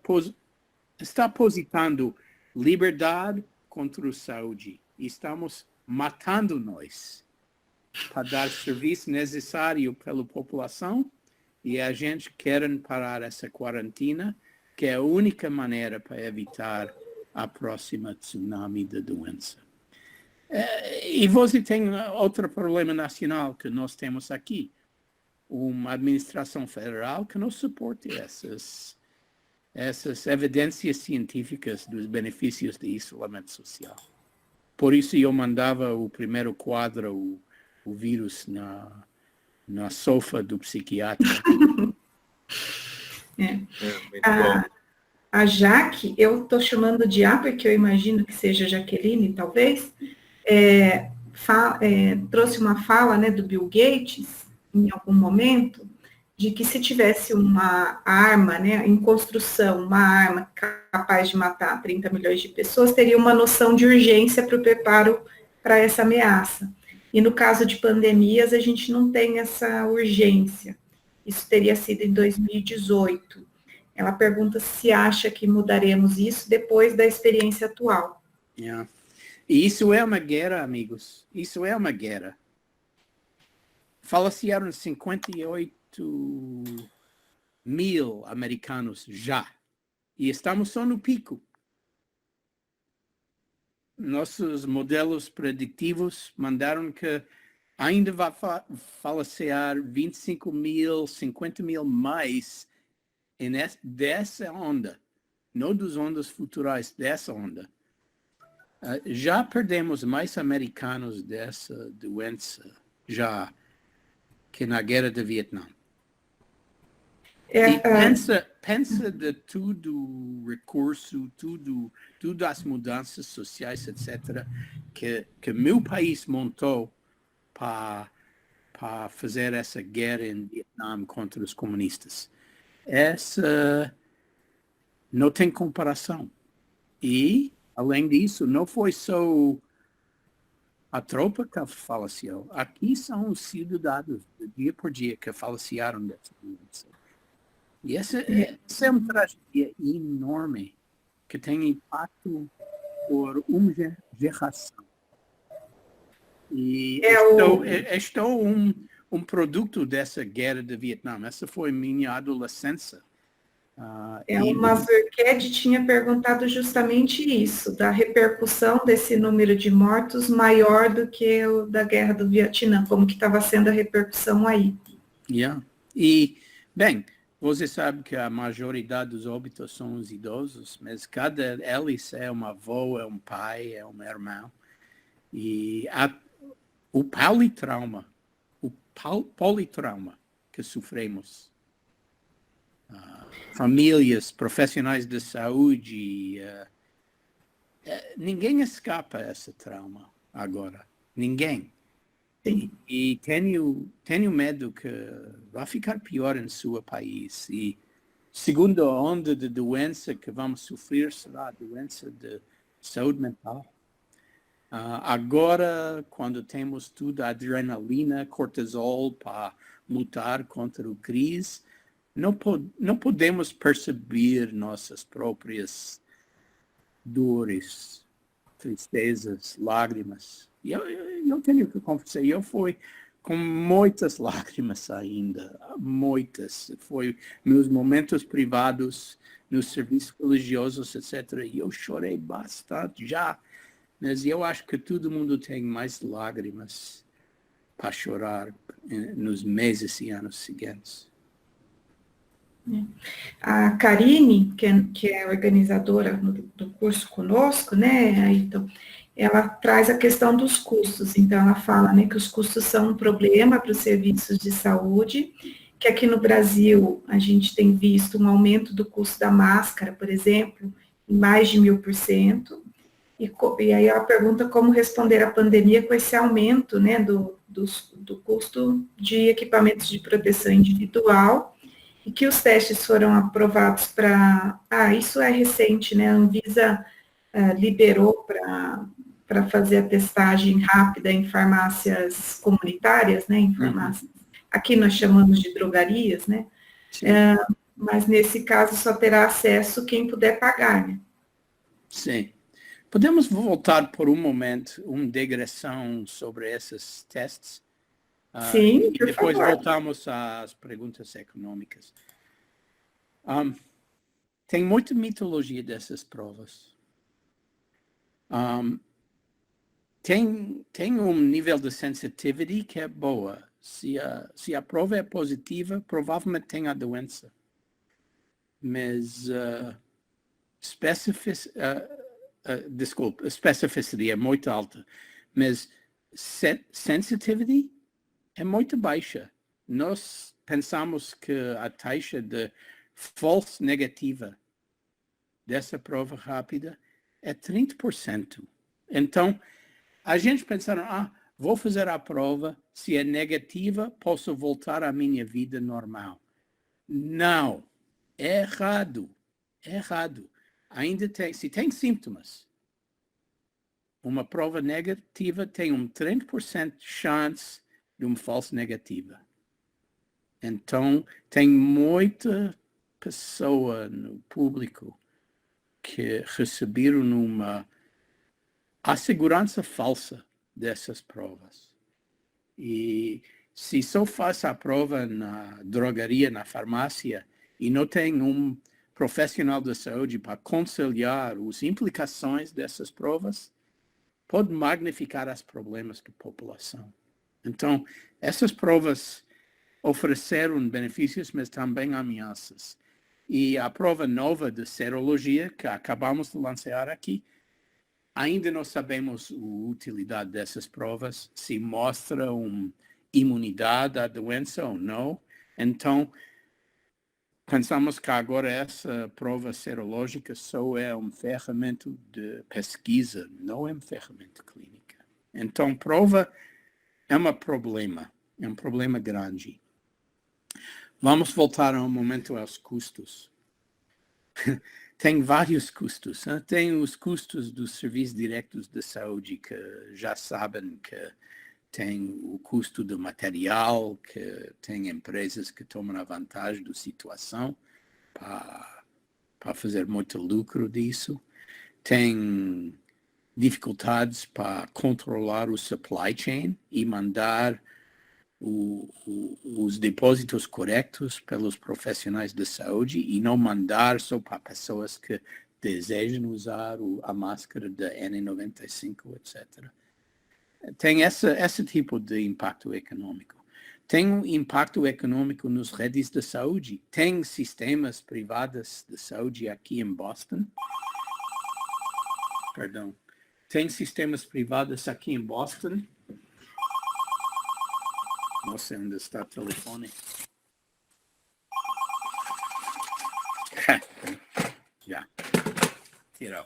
aposentando liberdade contra a saúde. E estamos matando nós para dar serviço necessário pela população, e a gente quer parar essa quarentena, que é a única maneira para evitar a próxima tsunami da doença. E você tem outro problema nacional que nós temos aqui, uma administração federal que não suporta essas evidências científicas dos benefícios de isolamento social. Por isso eu mandava o primeiro quadro, o vírus na sofá do psiquiatra. Muito bom. A Jaque, eu estou chamando de A, porque eu imagino que seja Jaqueline, talvez, trouxe uma fala, né, do Bill Gates, em algum momento, de que se tivesse uma arma, né, em construção, uma arma capaz de matar 30 milhões de pessoas, teria uma noção de urgência para o preparo para essa ameaça. E no caso de pandemias, a gente não tem essa urgência. Isso teria sido em 2018. Ela pergunta se acha que mudaremos isso depois da experiência atual. Yeah. E isso é uma guerra, amigos. Isso é uma guerra. Faleceram 58 mil americanos já. E estamos só no pico. Nossos modelos preditivos mandaram que ainda vai falecer 25 mil, 50 mil mais dessa onda. Não dos ondas futurais, dessa onda. Já perdemos mais americanos dessa doença já que na guerra do Vietnã. E pensa de tudo recurso, tudo as mudanças sociais, etc., que meu país montou para fazer essa guerra em Vietnã contra os comunistas. Essa não tem comparação. E, além disso, não foi só a tropa que faleceu. Aqui são os cidadãos, dia por dia, que faleceram dessa doença. E essa é uma tragédia enorme que tem impacto por uma geração. E estou um produto dessa guerra do Vietnã. Essa foi minha adolescência. O Mazurked tinha perguntado justamente isso, da repercussão desse número de mortos maior do que o da guerra do Vietnã, como que estava sendo a repercussão aí. Yeah. E, bem, você sabe que a maioridade dos óbitos são os idosos, mas cada deles é uma avó, é um pai, é um irmão. E o politrauma que sofremos, famílias, profissionais de saúde, ninguém escapa desse trauma agora, ninguém. E tenho medo que vai ficar pior em seu país. E segunda onda de doença que vamos sofrer será a doença de saúde mental. Agora, quando temos tudo, adrenalina, cortisol para lutar contra o crise, não podemos perceber nossas próprias dores, tristezas, lágrimas. Eu tenho que confessar, eu fui com muitas lágrimas ainda, muitas. Foi meus momentos privados, nos serviços religiosos, etc. E eu chorei bastante já, mas eu acho que todo mundo tem mais lágrimas para chorar nos meses e anos seguintes. A Karine, que é organizadora do curso conosco, né, então, ela traz a questão dos custos. Então, ela fala, né, que os custos são um problema para os serviços de saúde, que aqui no Brasil a gente tem visto um aumento do custo da máscara, por exemplo, em mais de 1000%. E aí ela pergunta como responder à pandemia com esse aumento, né, do custo de equipamentos de proteção individual, e que os testes foram aprovados para... isso é recente, né, a Anvisa liberou para fazer a testagem rápida em farmácias comunitárias, né, em farmácias. Aqui nós chamamos de drogarias, né? Mas nesse caso só terá acesso quem puder pagar, né? Sim. Podemos voltar por um momento, uma digressão sobre esses testes? Sim, por depois favor. voltamos às perguntas econômicas. Tem muita mitologia dessas provas. Tem um nível de sensitivity que é boa. Se a prova é positiva, provavelmente tem a doença. Mas specificity é muito alta. Mas sensitivity é muito baixa. Nós pensamos que a taxa de false negativa dessa prova rápida é 30%. Então, a gente pensaram, vou fazer a prova, se é negativa, posso voltar à minha vida normal. Não, errado. Ainda se tem sintomas, uma prova negativa tem 30% de chance de uma falsa negativa. Então, tem muita pessoa no público que receberam uma assegurança falsa dessas provas. E se só faz a prova na drogaria, na farmácia, e não tem um profissional da saúde para aconselhar as implicações dessas provas, pode magnificar os problemas da população. Então, essas provas ofereceram benefícios, mas também ameaças. E a prova nova de serologia, que acabamos de lançar aqui, ainda não sabemos a utilidade dessas provas, se mostra uma imunidade à doença ou não. Então, pensamos que agora essa prova serológica só é uma ferramenta de pesquisa, não é uma ferramenta clínica. Então, prova é um problema grande. Vamos voltar um momento aos custos. Tem vários custos. Né? Tem os custos dos serviços diretos de saúde, que já sabem que tem o custo do material, que tem empresas que tomam a vantagem da situação para fazer muito lucro disso. Tem dificuldades para controlar o supply chain e mandar os depósitos corretos pelos profissionais de saúde e não mandar só para pessoas que desejam usar a máscara da N95, etc. Tem esse tipo de impacto econômico. Tem um impacto econômico nas redes de saúde. Tem sistemas privados de saúde aqui em Boston. Tem sistemas privados aqui em Boston. Não sei onde está o telefone. Já. Tirou.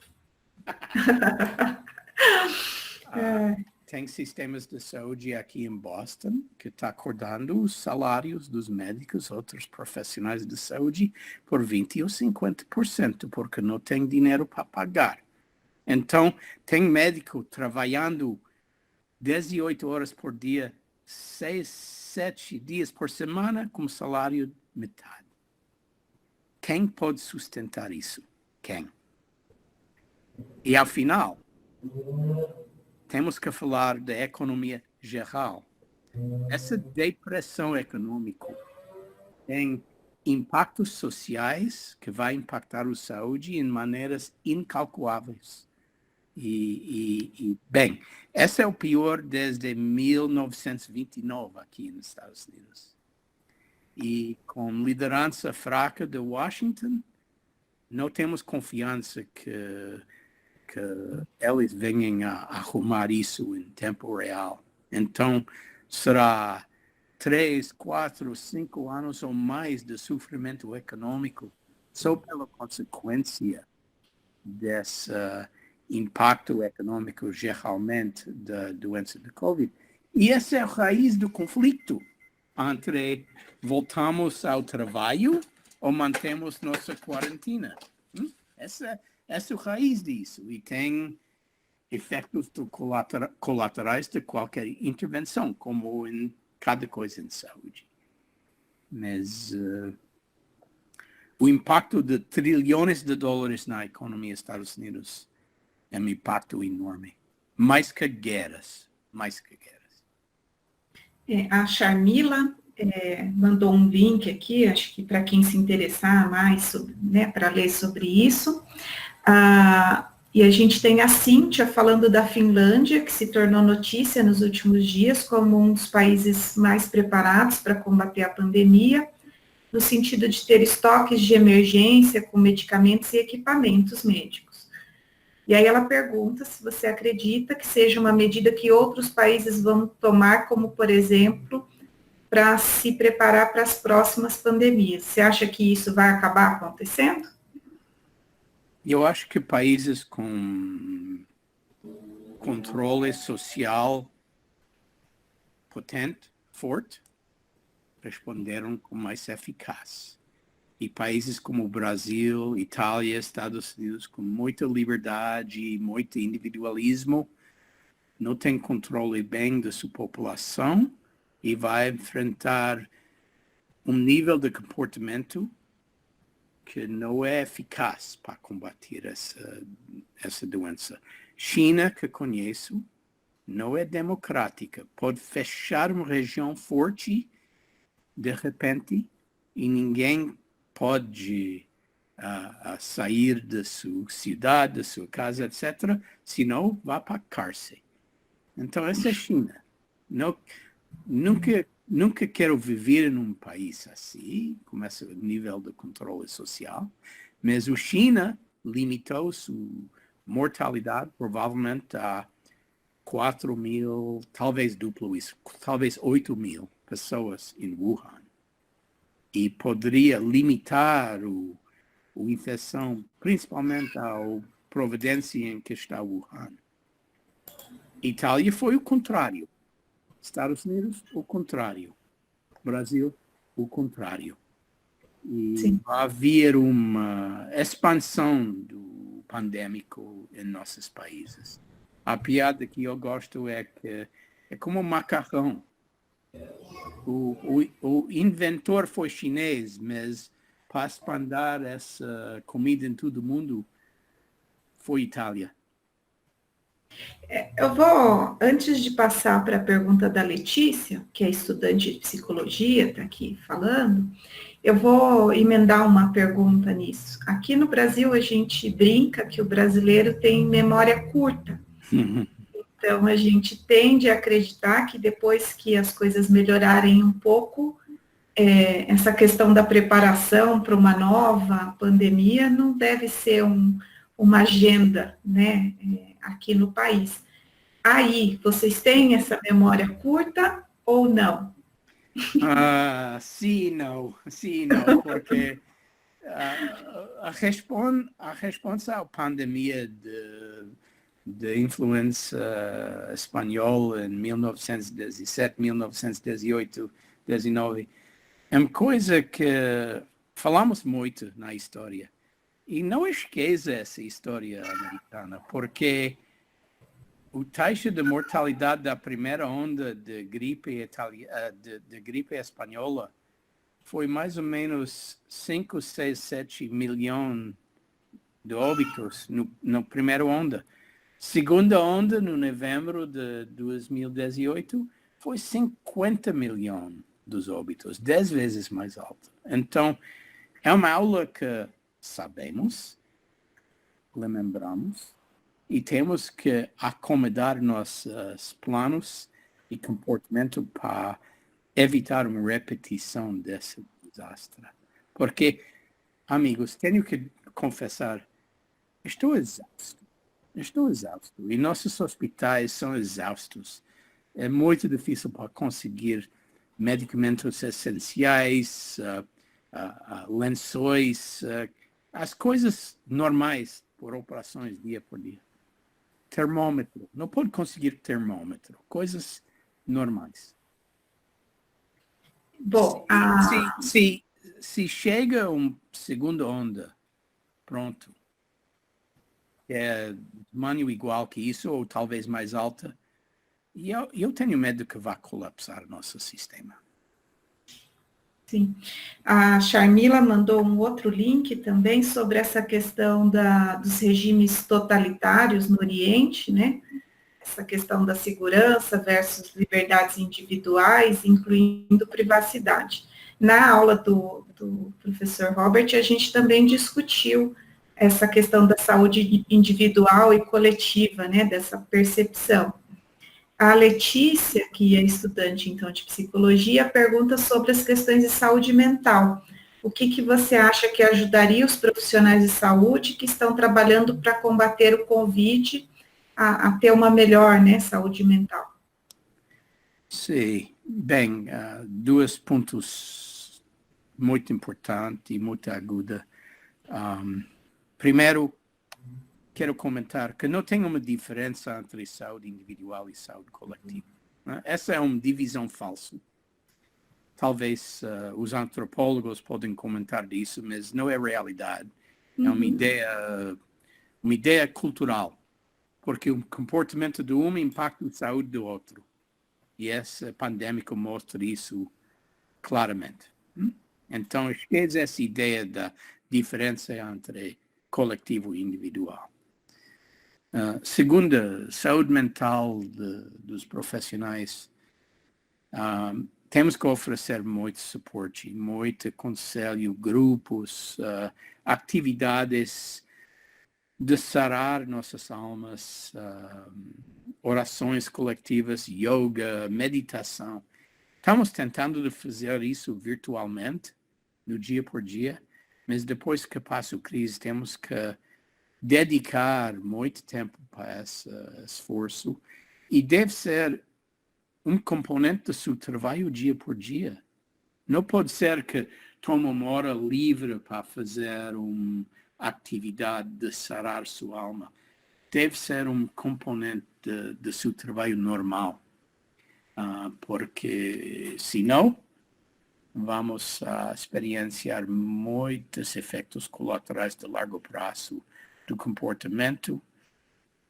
Tem sistemas de saúde aqui em Boston que está acordando os salários dos médicos, outros profissionais de saúde, por 20% ou 50%, porque não tem dinheiro para pagar. Então, tem médico trabalhando 18 horas por dia, 6, 7 dias por semana, com salário metade. Quem pode sustentar isso? Quem? E, ao final, temos que falar da economia geral. Essa depressão econômica tem impactos sociais que vai impactar a saúde em maneiras incalculáveis. Bem, esse é o pior desde 1929 aqui nos Estados Unidos. E com liderança fraca de Washington, não temos confiança que eles venham a arrumar isso em tempo real. Então, será 3, 4, 5 anos ou mais de sofrimento econômico só pela consequência desse impacto econômico geralmente da doença de Covid. E essa é a raiz do conflito entre voltamos ao trabalho ou mantemos nossa quarentena. essa é a raiz disso. E tem efeitos colaterais de qualquer intervenção, como em cada coisa em saúde. Mas o impacto de trilhões de dólares na economia dos Estados Unidos é um impacto enorme. Mais que guerras. A Charmila mandou um link aqui, acho que para quem se interessar mais, para ler sobre isso. E a gente tem a Cíntia falando da Finlândia, que se tornou notícia nos últimos dias como um dos países mais preparados para combater a pandemia, no sentido de ter estoques de emergência com medicamentos e equipamentos médicos. E aí ela pergunta se você acredita que seja uma medida que outros países vão tomar, como, por exemplo, para se preparar para as próximas pandemias. Você acha que isso vai acabar acontecendo? Eu acho que países com controle social potente, forte, responderam com mais eficaz. E países como o Brasil, Itália, Estados Unidos, com muita liberdade e muito individualismo, não têm controle bem da sua população e vai enfrentar um nível de comportamento que não é eficaz para combater essa doença. China, que conheço, não é democrática. Pode fechar uma região forte de repente e ninguém pode sair da sua cidade, da sua casa, etc., senão vá para a cárcere. Então, essa é a China. Nunca quero viver num país assim, com esse nível de controle social, mas a China limitou sua mortalidade provavelmente a 4 mil, talvez duplo isso, talvez 8 mil pessoas em Wuhan. E poderia limitar a infecção, principalmente à providência em que está Wuhan. Itália foi o contrário. Estados Unidos, o contrário. Brasil, o contrário. E Sim. vai haver uma expansão do pandêmico em nossos países. A piada que eu gosto é que é como um macarrão. O inventor foi chinês, mas para expandir essa comida em todo o mundo foi Itália. Eu vou, antes de passar para a pergunta da Letícia, que é estudante de psicologia, está aqui falando, eu vou emendar uma pergunta nisso. Aqui no Brasil, a gente brinca que o brasileiro tem memória curta. Então, a gente tende a acreditar que depois que as coisas melhorarem um pouco, essa questão da preparação para uma nova pandemia não deve ser uma agenda, né, aqui no país. Aí, vocês têm essa memória curta ou não? Sim, não, porque a resposta à pandemia de influenza espanhola em 1917, 1918, 19 é uma coisa que falamos muito na história. E não esqueça essa história americana, porque a taxa de mortalidade da primeira onda de gripe, de gripe espanhola foi mais ou menos 5, 6, 7 milhões de óbitos na primeira onda. Segunda onda, no novembro de 2018, foi 50 milhões dos óbitos, 10 vezes mais alta. Então, é uma aula que sabemos, lembramos, e temos que acomodar nossos planos e comportamento para evitar uma repetição desse desastre. Porque, amigos, tenho que confessar, estou exausto. E nossos hospitais são exaustos. É muito difícil para conseguir medicamentos essenciais, lençóis, as coisas normais por operações dia por dia. Termômetro, não pode conseguir termômetro, coisas normais. Bom, se chega uma segunda onda, pronto, é de tamanho igual que isso, ou talvez mais alta. E eu tenho medo que vá colapsar nosso sistema. Sim. A Charmila mandou um outro link também sobre essa questão dos regimes totalitários no Oriente, né? Essa questão da segurança versus liberdades individuais, incluindo privacidade. Na aula do professor Robert, a gente também discutiu essa questão da saúde individual e coletiva, né, dessa percepção. A Letícia, que é estudante, então, de psicologia, pergunta sobre as questões de saúde mental. O que você acha que ajudaria os profissionais de saúde que estão trabalhando para combater o Covid a ter uma melhor, né, saúde mental? Sim, bem, dois pontos muito importantes e muito agudos. Primeiro, quero comentar que não tem uma diferença entre saúde individual e saúde coletiva. Né? Essa é uma divisão falsa. Talvez os antropólogos podem comentar disso, mas não é realidade. É uma ideia cultural, porque o comportamento do um impacta a saúde do outro. E essa pandemia mostra isso claramente. Então, esquece essa ideia da diferença entre coletivo e individual. Segunda, saúde mental dos profissionais. Temos que oferecer muito suporte, muito conselho, grupos, atividades de sarar nossas almas, orações coletivas, yoga, meditação. Estamos tentando fazer isso virtualmente, no dia por dia, mas depois que passa a crise, temos que dedicar muito tempo para esse esforço e deve ser um componente do seu trabalho dia por dia. Não pode ser que tome uma hora livre para fazer uma atividade de sarar sua alma. Deve ser um componente do seu trabalho normal, porque senão vamos experienciar muitos efeitos colaterais de largo prazo do comportamento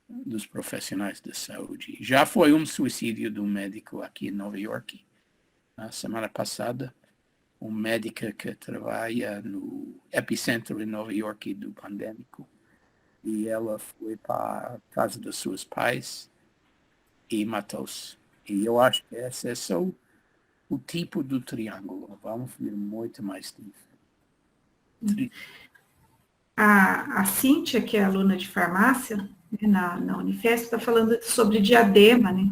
dos profissionais de saúde. Já foi um suicídio de um médico aqui em Nova York, na semana passada, um médico que trabalha no epicentro em Nova York do pandêmico, e ela foi para a casa dos seus pais e matou-se. E eu acho que esse é só o tipo do triângulo. Vamos ver muito mais disso. A Cíntia, que é aluna de farmácia, né, na Unifesp, está falando sobre Diadema, né?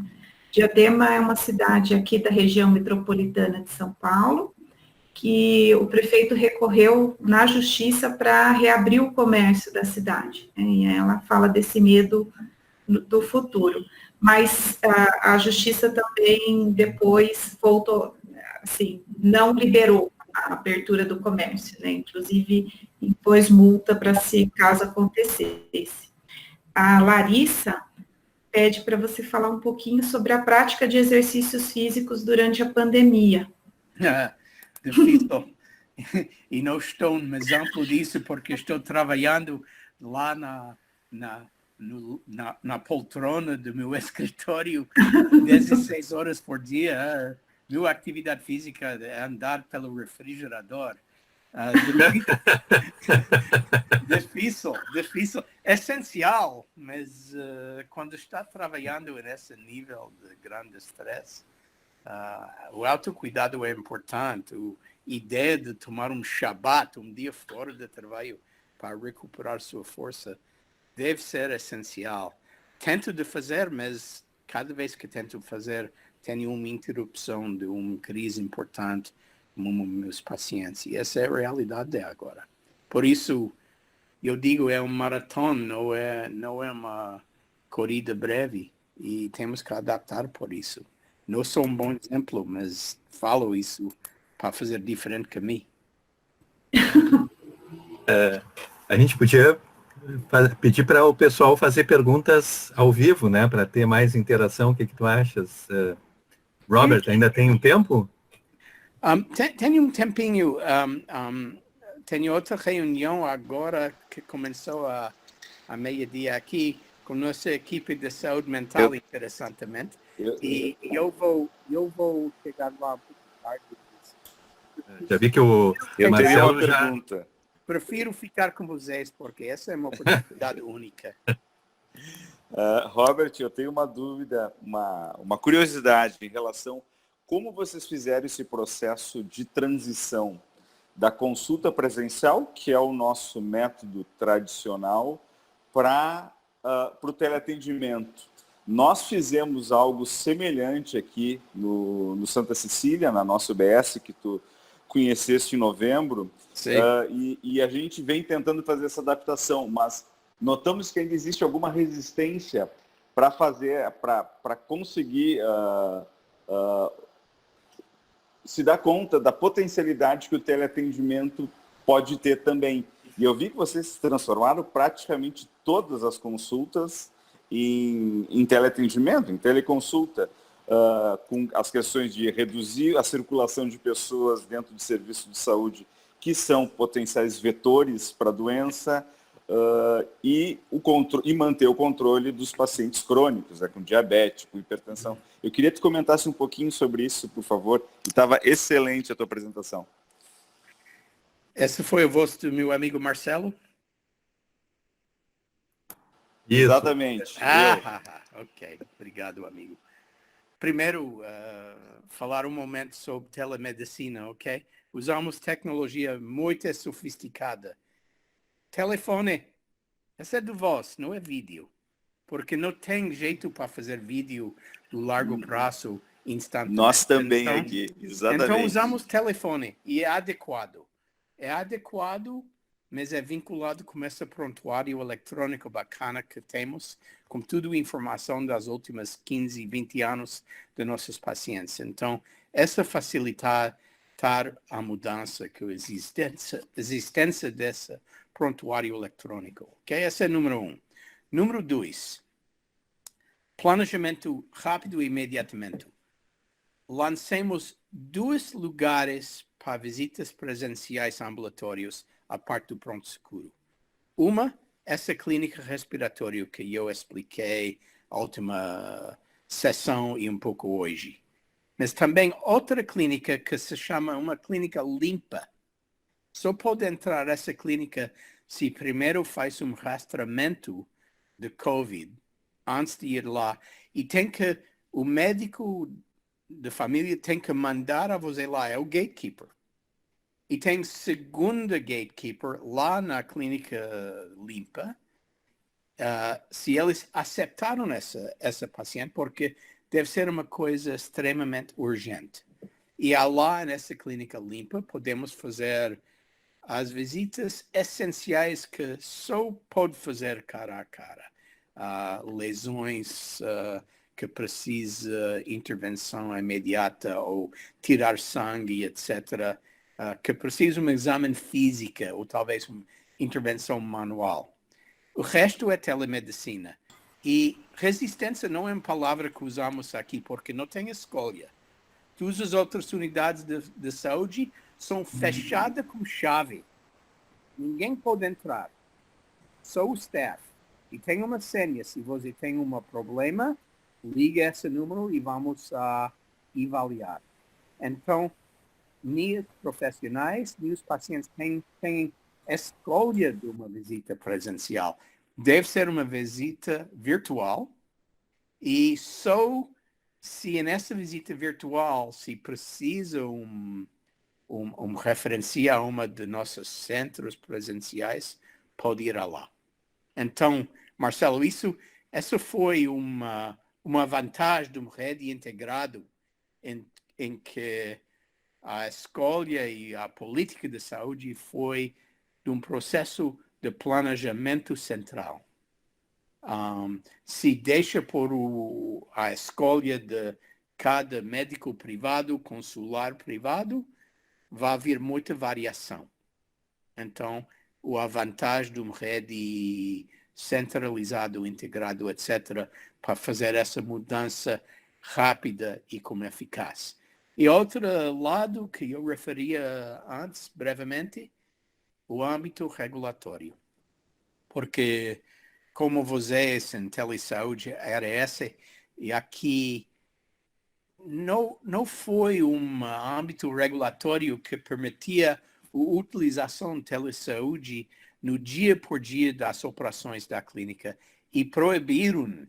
Diadema é uma cidade aqui da região metropolitana de São Paulo, que o prefeito recorreu na justiça para reabrir o comércio da cidade. Né? E ela fala desse medo do futuro. Mas a justiça também depois voltou, assim, não liberou a abertura do comércio, né? Inclusive impôs multa para se caso acontecesse. A Larissa pede para você falar um pouquinho sobre a prática de exercícios físicos durante a pandemia. Difícil. E não estou um exemplo disso porque estou trabalhando lá na poltrona do meu escritório 16 horas por dia. Minha atividade física é andar pelo refrigerador. Difícil. Essencial, mas quando está trabalhando nesse nível de grande estresse, o autocuidado é importante. A ideia de tomar um Shabbat, um dia fora de trabalho, para recuperar sua força, deve ser essencial. Tento de fazer, mas cada vez que tento fazer, tenho uma interrupção de uma crise importante com meus pacientes. E essa é a realidade de agora. Por isso, eu digo, é um maratona, não é uma corrida breve. E temos que adaptar por isso. Não sou um bom exemplo, mas falo isso para fazer diferente que mim. A gente podia pedir para o pessoal fazer perguntas ao vivo, né? Para ter mais interação. O que tu achas? Robert, ainda tem um tempo? Tenho um tempinho. Tenho outra reunião agora que começou a meio-dia aqui com nossa equipe de saúde mental, interessantemente. E eu vou chegar lá um pouco tarde. Já vi que o Eu teria Marcelo uma já... pergunta. Prefiro ficar com vocês, porque essa é uma oportunidade única. Robert, eu tenho uma dúvida, uma curiosidade em relação a como vocês fizeram esse processo de transição da consulta presencial, que é o nosso método tradicional, para o teleatendimento. Nós fizemos algo semelhante aqui no Santa Cecília, na nossa UBS, que tu conheceste em novembro, e a gente vem tentando fazer essa adaptação, mas notamos que ainda existe alguma resistência para conseguir se dar conta da potencialidade que o teleatendimento pode ter também. E eu vi que vocês transformaram praticamente todas as consultas em teleatendimento, em teleconsulta, com as questões de reduzir a circulação de pessoas dentro do serviço de saúde que são potenciais vetores para a doença, e manter o controle dos pacientes crônicos, com diabetes, com hipertensão. Eu queria que tu comentasse um pouquinho sobre isso, por favor. Estava excelente a tua apresentação. Essa foi a voz do meu amigo Marcelo? Isso. Exatamente. Ok. Obrigado, amigo. Primeiro, falar um momento sobre telemedicina, ok? Usamos tecnologia muito sofisticada. Telefone, essa é de voz, não é vídeo. Porque não tem jeito para fazer vídeo do largo prazo instantâneo. Nós também aqui, exatamente. Então usamos telefone e é adequado. É adequado, mas é vinculado com esse prontuário eletrônico bacana que temos, com toda a informação das últimas 15, 20 anos de nossos pacientes. Então, essa facilitar a mudança, que a existência desse prontuário eletrônico. Okay? Esse é número 1. Número 2, planejamento rápido e imediatamente. Lancemos 2 lugares para visitas presenciais ambulatórios a parte do pronto seguro. Uma, essa clínica respiratória que eu expliquei na última sessão e um pouco hoje. Mas também outra clínica que se chama uma clínica limpa. Só pode entrar nessa clínica se primeiro faz um rastreamento de COVID antes de ir lá. E o médico de família tem que mandar a você lá, é o gatekeeper. E tem segunda gatekeeper lá na clínica limpa, se eles aceitaram essa paciente, porque deve ser uma coisa extremamente urgente. E lá nessa clínica limpa podemos fazer as visitas essenciais que só pode fazer cara a cara. Lesões que precisa intervenção imediata ou tirar sangue, etc., que precisa um exame físico ou talvez uma intervenção manual. O resto é telemedicina. E resistência não é uma palavra que usamos aqui porque não tem escolha. Todas as outras unidades de saúde são fechadas com chave. Ninguém pode entrar. Só o staff. E tem uma senha. Se você tem um problema, liga esse número e vamos avaliar. Então, nem os profissionais, nem os pacientes têm escolha de uma visita presencial. Deve ser uma visita virtual e só se nessa visita virtual se precisa referencia a uma de nossos centros presenciais, pode ir lá. Então, Marcelo, essa foi uma vantagem de uma rede integrada em que a escolha e a política de saúde foi de um processo de planejamento central. Se deixa por a escolha de cada médico privado, consular privado, vai haver muita variação. Então, a vantagem de uma rede centralizada, integrada, etc., para fazer essa mudança rápida e com eficaz. E outro lado que eu referia antes, brevemente, o âmbito regulatório. Porque como vocês em telesaúde era esse, e aqui não foi um âmbito regulatório que permitia a utilização de telesaúde no dia por dia das operações da clínica e proibiram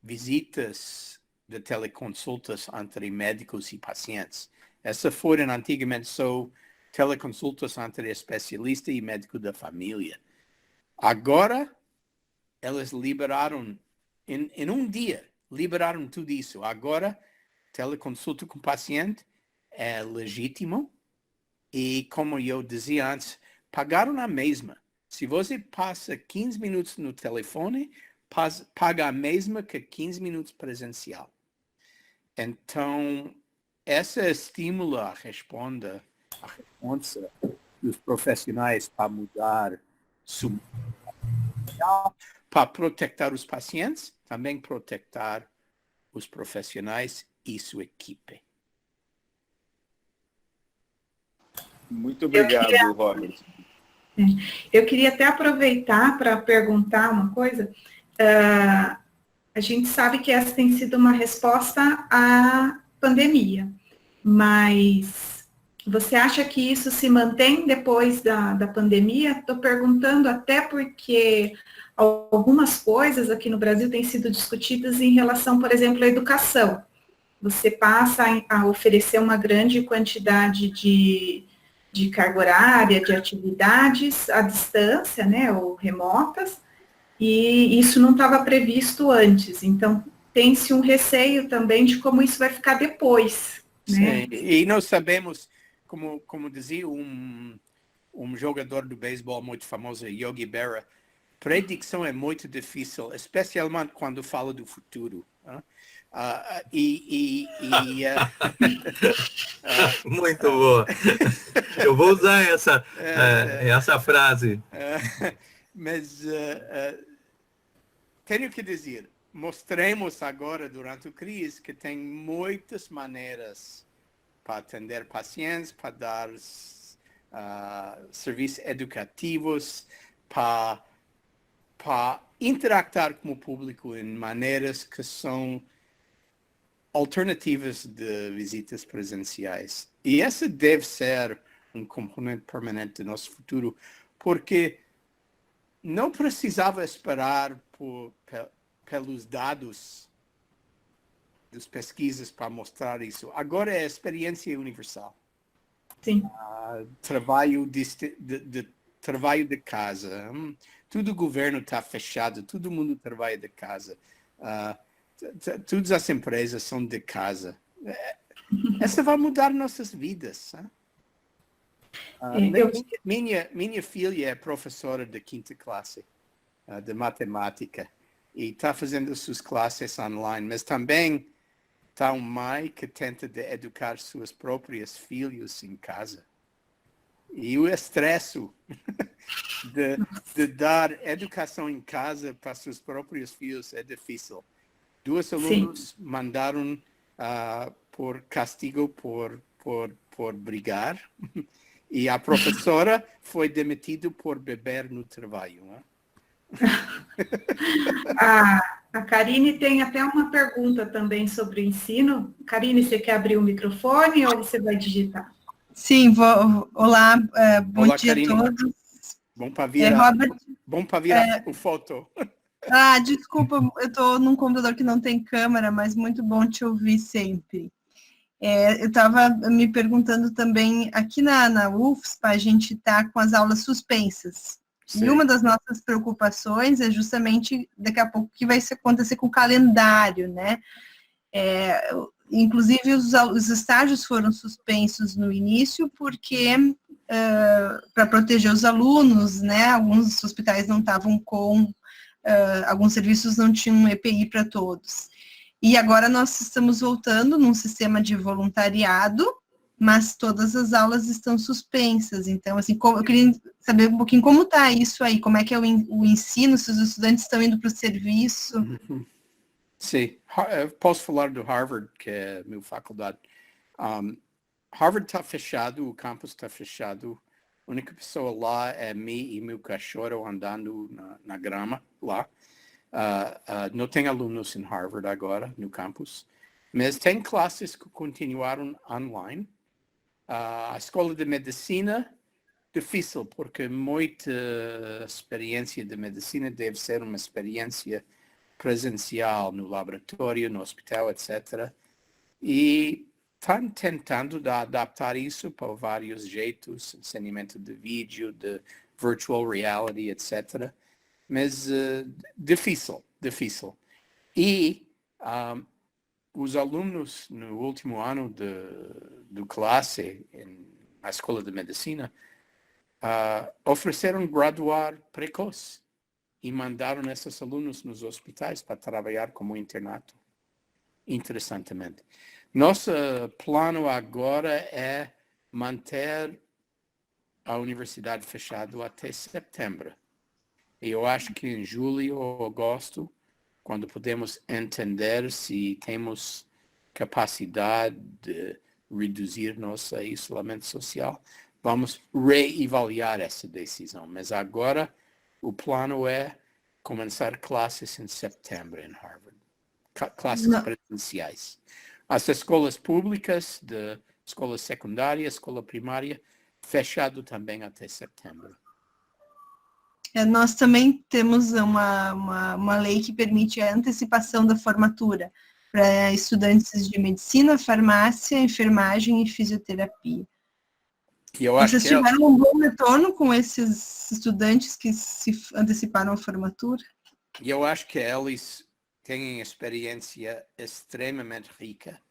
visitas de teleconsultas entre médicos e pacientes. Essa foram antigamente só teleconsultas entre especialista e médico da família. Agora, elas liberaram, em um dia, liberaram tudo isso. Agora, teleconsulta com paciente é legítimo e, como eu dizia antes, pagaram a mesma. Se você passa 15 minutos no telefone, paga a mesma que 15 minutos presencial. Então, essa estimula a resposta dos profissionais para mudar para proteger os pacientes, também proteger os profissionais e sua equipe. Muito obrigado, Robert. Eu queria até aproveitar para perguntar uma coisa. A gente sabe que essa tem sido uma resposta à pandemia, mas você acha que isso se mantém depois da pandemia? Estou perguntando até porque algumas coisas aqui no Brasil têm sido discutidas em relação, por exemplo, à educação. Você passa a oferecer uma grande quantidade de carga horária, de atividades à distância, né, ou remotas, e isso não estava previsto antes. Então, tem-se um receio também de como isso vai ficar depois. Né? Sim, e nós sabemos, como dizia um jogador do beisebol muito famoso, Yogi Berra, predição é muito difícil, especialmente quando fala do futuro. Muito boa. Eu vou usar essa frase. Mas tenho que dizer, mostremos agora, durante a crise, que tem muitas maneiras para atender pacientes, para dar serviços educativos, para interactuar com o público em maneiras que são alternativas de visitas presenciais. E essa deve ser um componente permanente do nosso futuro, porque não precisava esperar pelos dados das pesquisas para mostrar isso. Agora é experiência universal. Sim. Trabalho de casa. Todo o governo está fechado, todo mundo trabalha de casa. Todas as empresas são de casa. Essa vai mudar nossas vidas. Minha filha é professora de 5ª classe de matemática e está fazendo suas classes online, mas também está uma mãe que tenta educar seus próprios filhos em casa. E o estresse de dar educação em casa para seus próprios filhos é difícil. 2 alunos mandaram por castigo por brigar e a professora foi demitida por beber no trabalho. Né? A Karine tem até uma pergunta também sobre o ensino. Karine, você quer abrir o microfone ou você vai digitar? Sim, olá, bom Olá, dia Karine. a todos. Bom para vir, o foto. Desculpa, eu estou num computador que não tem câmera, mas muito bom te ouvir sempre. Eu estava me perguntando também, aqui na UFSPA, a gente está com as aulas suspensas. Sim. E uma das nossas preocupações é justamente, daqui a pouco, o que vai acontecer com o calendário, né? Inclusive, os estágios foram suspensos no início, porque para proteger os alunos, né? Alguns hospitais não estavam com... alguns serviços não tinham EPI para todos. E agora nós estamos voltando num sistema de voluntariado, mas todas as aulas estão suspensas. Então, assim, eu queria saber um pouquinho como está isso aí, como é que é o ensino, se os estudantes estão indo para o serviço. Sim, posso falar do Harvard, que é a minha faculdade. Harvard está fechado, o campus está fechado. A única pessoa lá é mim e meu cachorro andando na grama lá. Não tem alunos em Harvard agora, no campus, mas tem classes que continuaram online. A escola de medicina, difícil, porque muita experiência de medicina deve ser uma experiência presencial no laboratório, no hospital, etc. E estão tentando adaptar isso para vários jeitos, ensinamento de vídeo, de virtual reality, etc. Mas difícil. E os alunos no último ano de classe na escola de medicina ofereceram graduar precoce e mandaram esses alunos nos hospitais para trabalhar como internato, interessantemente. Nosso plano agora é manter a universidade fechada até setembro. E eu acho que em julho ou agosto, quando podemos entender se temos capacidade de reduzir nosso isolamento social, vamos reavaliar essa decisão. Mas agora o plano é começar classes em setembro em Harvard. Classes presenciais. As escolas públicas, de escola secundária, escola primária, fechado também até setembro. Nós também temos uma lei que permite a antecipação da formatura para estudantes de medicina, farmácia, enfermagem e fisioterapia. Vocês tiveram um bom retorno com esses estudantes que se anteciparam a formatura? Eu acho que eles têm experiência extremamente rica,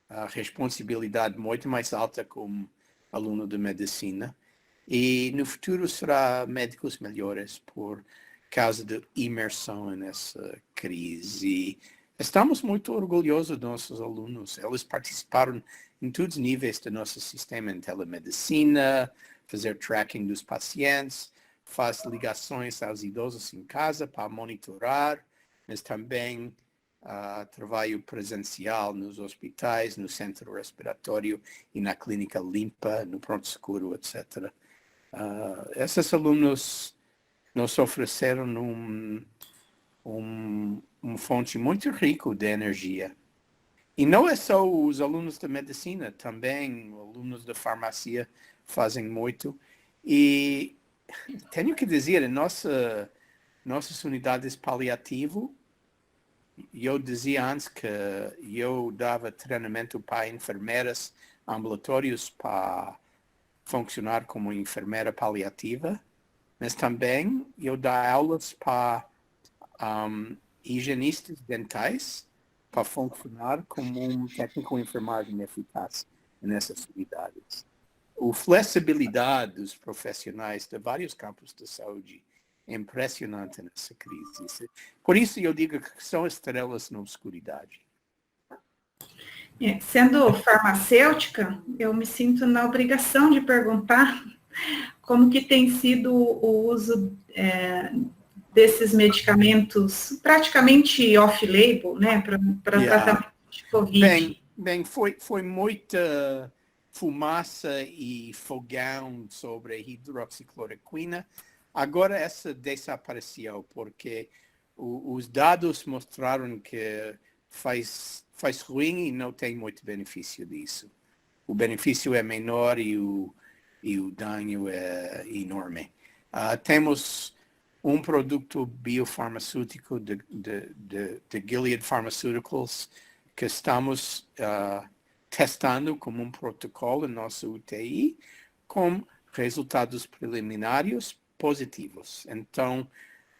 a responsabilidade muito mais alta como aluno de medicina, e no futuro será médicos melhores por causa da imersão nessa crise. Estamos muito orgulhosos dos nossos alunos. Eles participaram em todos os níveis do nosso sistema, em telemedicina, fazer tracking dos pacientes, faz ligações aos idosos em casa para monitorar, mas também trabalho presencial nos hospitais, no centro respiratório e na clínica limpa, no pronto-socorro, etc. Esses alunos nos ofereceram uma fonte muito rica de energia. E não é só os alunos de medicina, também alunos de farmácia fazem muito. E tenho que dizer, em nossas unidades paliativas, eu dizia antes que eu dava treinamento para enfermeiras ambulatórios para funcionar como enfermeira paliativa, mas também eu dou aulas para higienistas dentais para funcionar como um técnico de enfermagem eficaz nessas unidades. A flexibilidade dos profissionais de vários campos de saúde é impressionante nessa crise. Por isso eu digo que são estrelas na obscuridade. Sendo farmacêutica, eu me sinto na obrigação de perguntar como que tem sido o uso desses medicamentos praticamente off-label, né, para tratamento de Covid. Bem, foi muita fumaça e fogão sobre a hidroxicloroquina. Agora essa desapareceu, porque os dados mostraram que faz ruim e não tem muito benefício disso. O benefício é menor e o dano é enorme. Temos um produto biofarmacêutico de Gilead Pharmaceuticals que estamos testando como um protocolo em nossa UTI com resultados preliminares positivos. Então,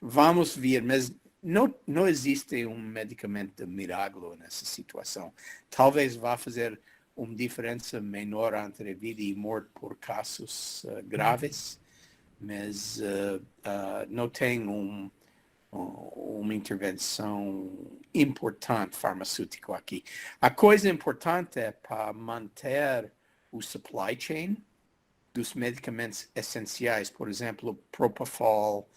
vamos ver, mas não existe um medicamento de milagre nessa situação. Talvez vá fazer uma diferença menor entre vida e morte por casos graves, mas não tem uma intervenção importante farmacêutica aqui. A coisa importante é para manter o supply chain dos medicamentos essenciais, por exemplo, propofol,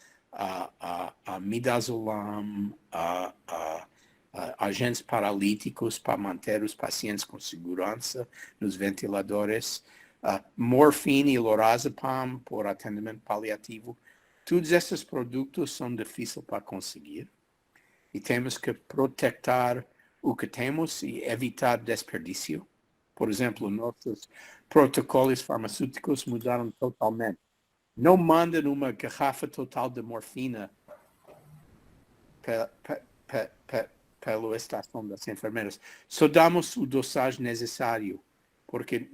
midazolam, agentes paralíticos para manter os pacientes com segurança nos ventiladores, morfina e lorazepam por atendimento paliativo. Todos esses produtos são difíceis para conseguir. e temos que proteger o que temos e evitar desperdício. Por exemplo, nossos protocolos farmacêuticos mudaram totalmente. Não mandam uma garrafa total de morfina pela estação das enfermeiras. Só damos o dosagem necessário, porque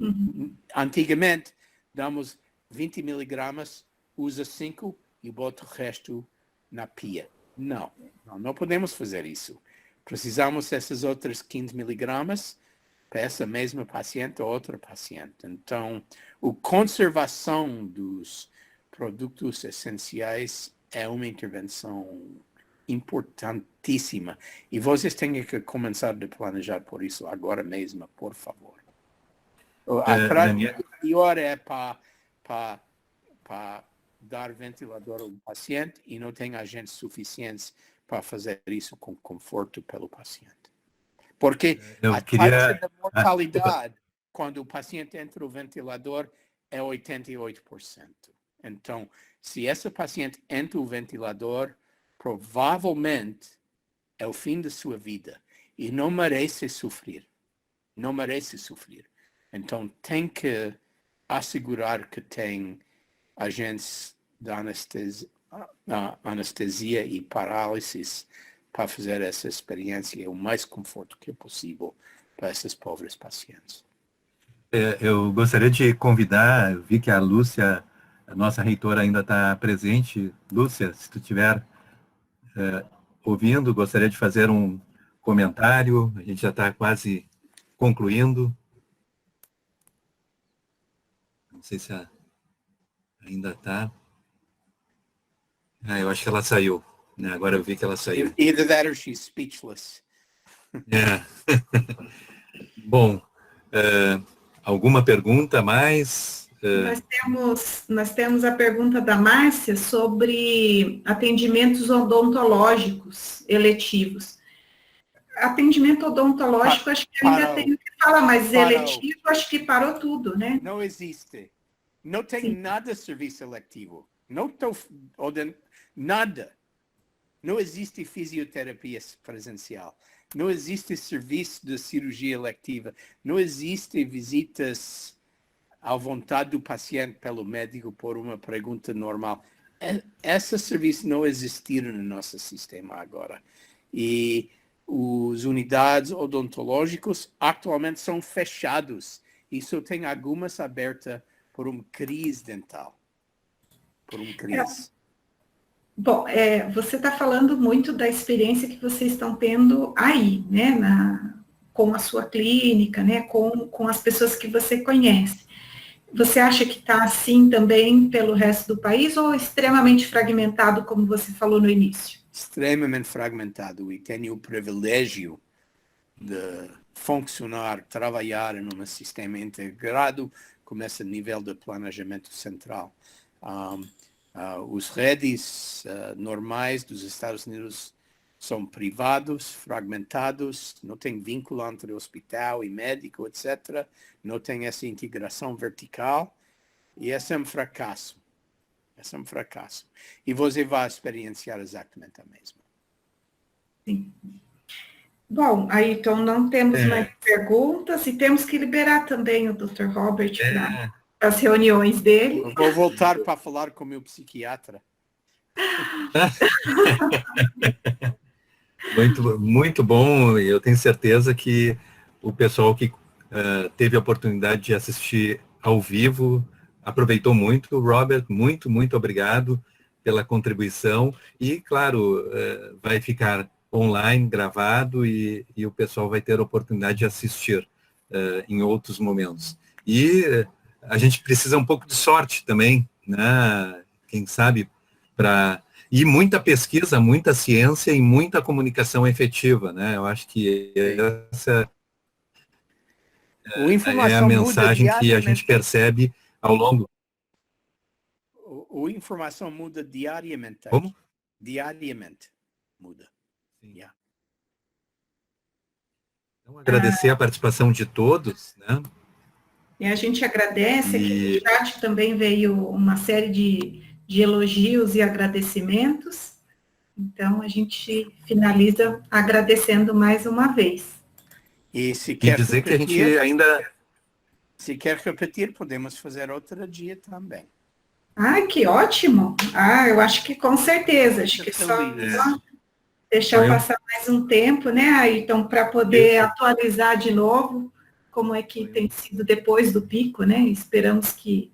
antigamente damos 20 miligramas, usa 5 e bota o resto na pia. Não podemos fazer isso. Precisamos dessas outras 15 miligramas para essa mesma paciente ou outra paciente. Então, a conservação dos produtos essenciais é uma intervenção importantíssima. E vocês têm que começar a planejar por isso agora mesmo, por favor. A prática pior é para dar ventilador ao paciente e não tem agentes suficientes para fazer isso com conforto pelo paciente. Porque a taxa de mortalidade, quando o paciente entra no ventilador, é 88%. Então, se esse paciente entra no ventilador, provavelmente é o fim da sua vida e não merece sofrer. Não merece sofrer. Então, tem que assegurar que tem agentes de anestesia e parálise para fazer essa experiência o mais conforto que é possível para esses pobres pacientes. Eu gostaria de convidar, eu vi que a Lúcia, a nossa reitora, ainda está presente. Lúcia, se tu estiver ouvindo, gostaria de fazer um comentário. A gente já está quase concluindo. Não sei se ainda está. Eu acho que ela saiu. Agora eu vi que ela saiu. Either that or she's speechless. Bom, alguma pergunta a mais? Nós temos a pergunta da Márcia sobre atendimentos odontológicos eletivos. Atendimento odontológico, acho que ainda tem o que falar, mas eletivo, acho que parou tudo, né? Não existe. Não tem nada de serviço eletivo. Nada. Não existe fisioterapia presencial. Não existe serviço de cirurgia eletiva. Não existe visitas à vontade do paciente pelo médico por uma pergunta normal. Esses serviços não existiram no nosso sistema agora. E as unidades odontológicas atualmente são fechadas. E só tem algumas abertas por uma crise dental. Por uma crise. Bom, você está falando muito da experiência que vocês estão tendo aí, né, com a sua clínica, né, com as pessoas que você conhece. Você acha que está assim também pelo resto do país ou extremamente fragmentado, como você falou no início? Extremamente fragmentado, e tenho o privilégio de funcionar, trabalhar em um sistema integrado com esse nível de planejamento central. Os redes normais dos Estados Unidos são privados, fragmentados, não tem vínculo entre hospital e médico, etc. Não tem essa integração vertical, e esse é um fracasso. Esse é um fracasso. E você vai experienciar exatamente a mesma. Sim. Bom, aí então não temos mais perguntas e temos que liberar também o Dr. Robert para as reuniões dele. Eu vou voltar para falar com o meu psiquiatra. Muito bom. Eu tenho certeza que o pessoal que teve a oportunidade de assistir ao vivo aproveitou muito. Robert, muito obrigado pela contribuição. E, claro, vai ficar online, gravado, e o pessoal vai ter a oportunidade de assistir em outros momentos. E a gente precisa um pouco de sorte também, né? Quem sabe, e muita pesquisa, muita ciência e muita comunicação efetiva, né? Eu acho que essa é a mensagem que a gente percebe ao longo. A informação muda diariamente. Como? Diariamente muda. Yeah. Então, agradecer a participação de todos, né? E a gente agradece, aqui no chat também veio uma série de elogios e agradecimentos, Então, a gente finaliza agradecendo mais uma vez. E se E quer dizer que a gente repetir, ainda... se quer repetir, podemos fazer outro dia também. Ah, que ótimo! Ah, eu acho que com certeza, acho que só deixar Foi um- passar mais um tempo, né, Ayrton, para poder atualizar de novo como é que tem sido depois do pico, né? Esperamos que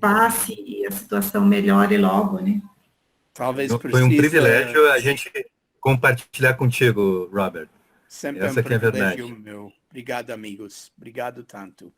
passe e a situação melhore logo, né? Talvez Foi um privilégio a gente compartilhar contigo, Robert. Sempre Essa é um que é a privilégio verdade. meu. Obrigado, amigos. Obrigado tanto.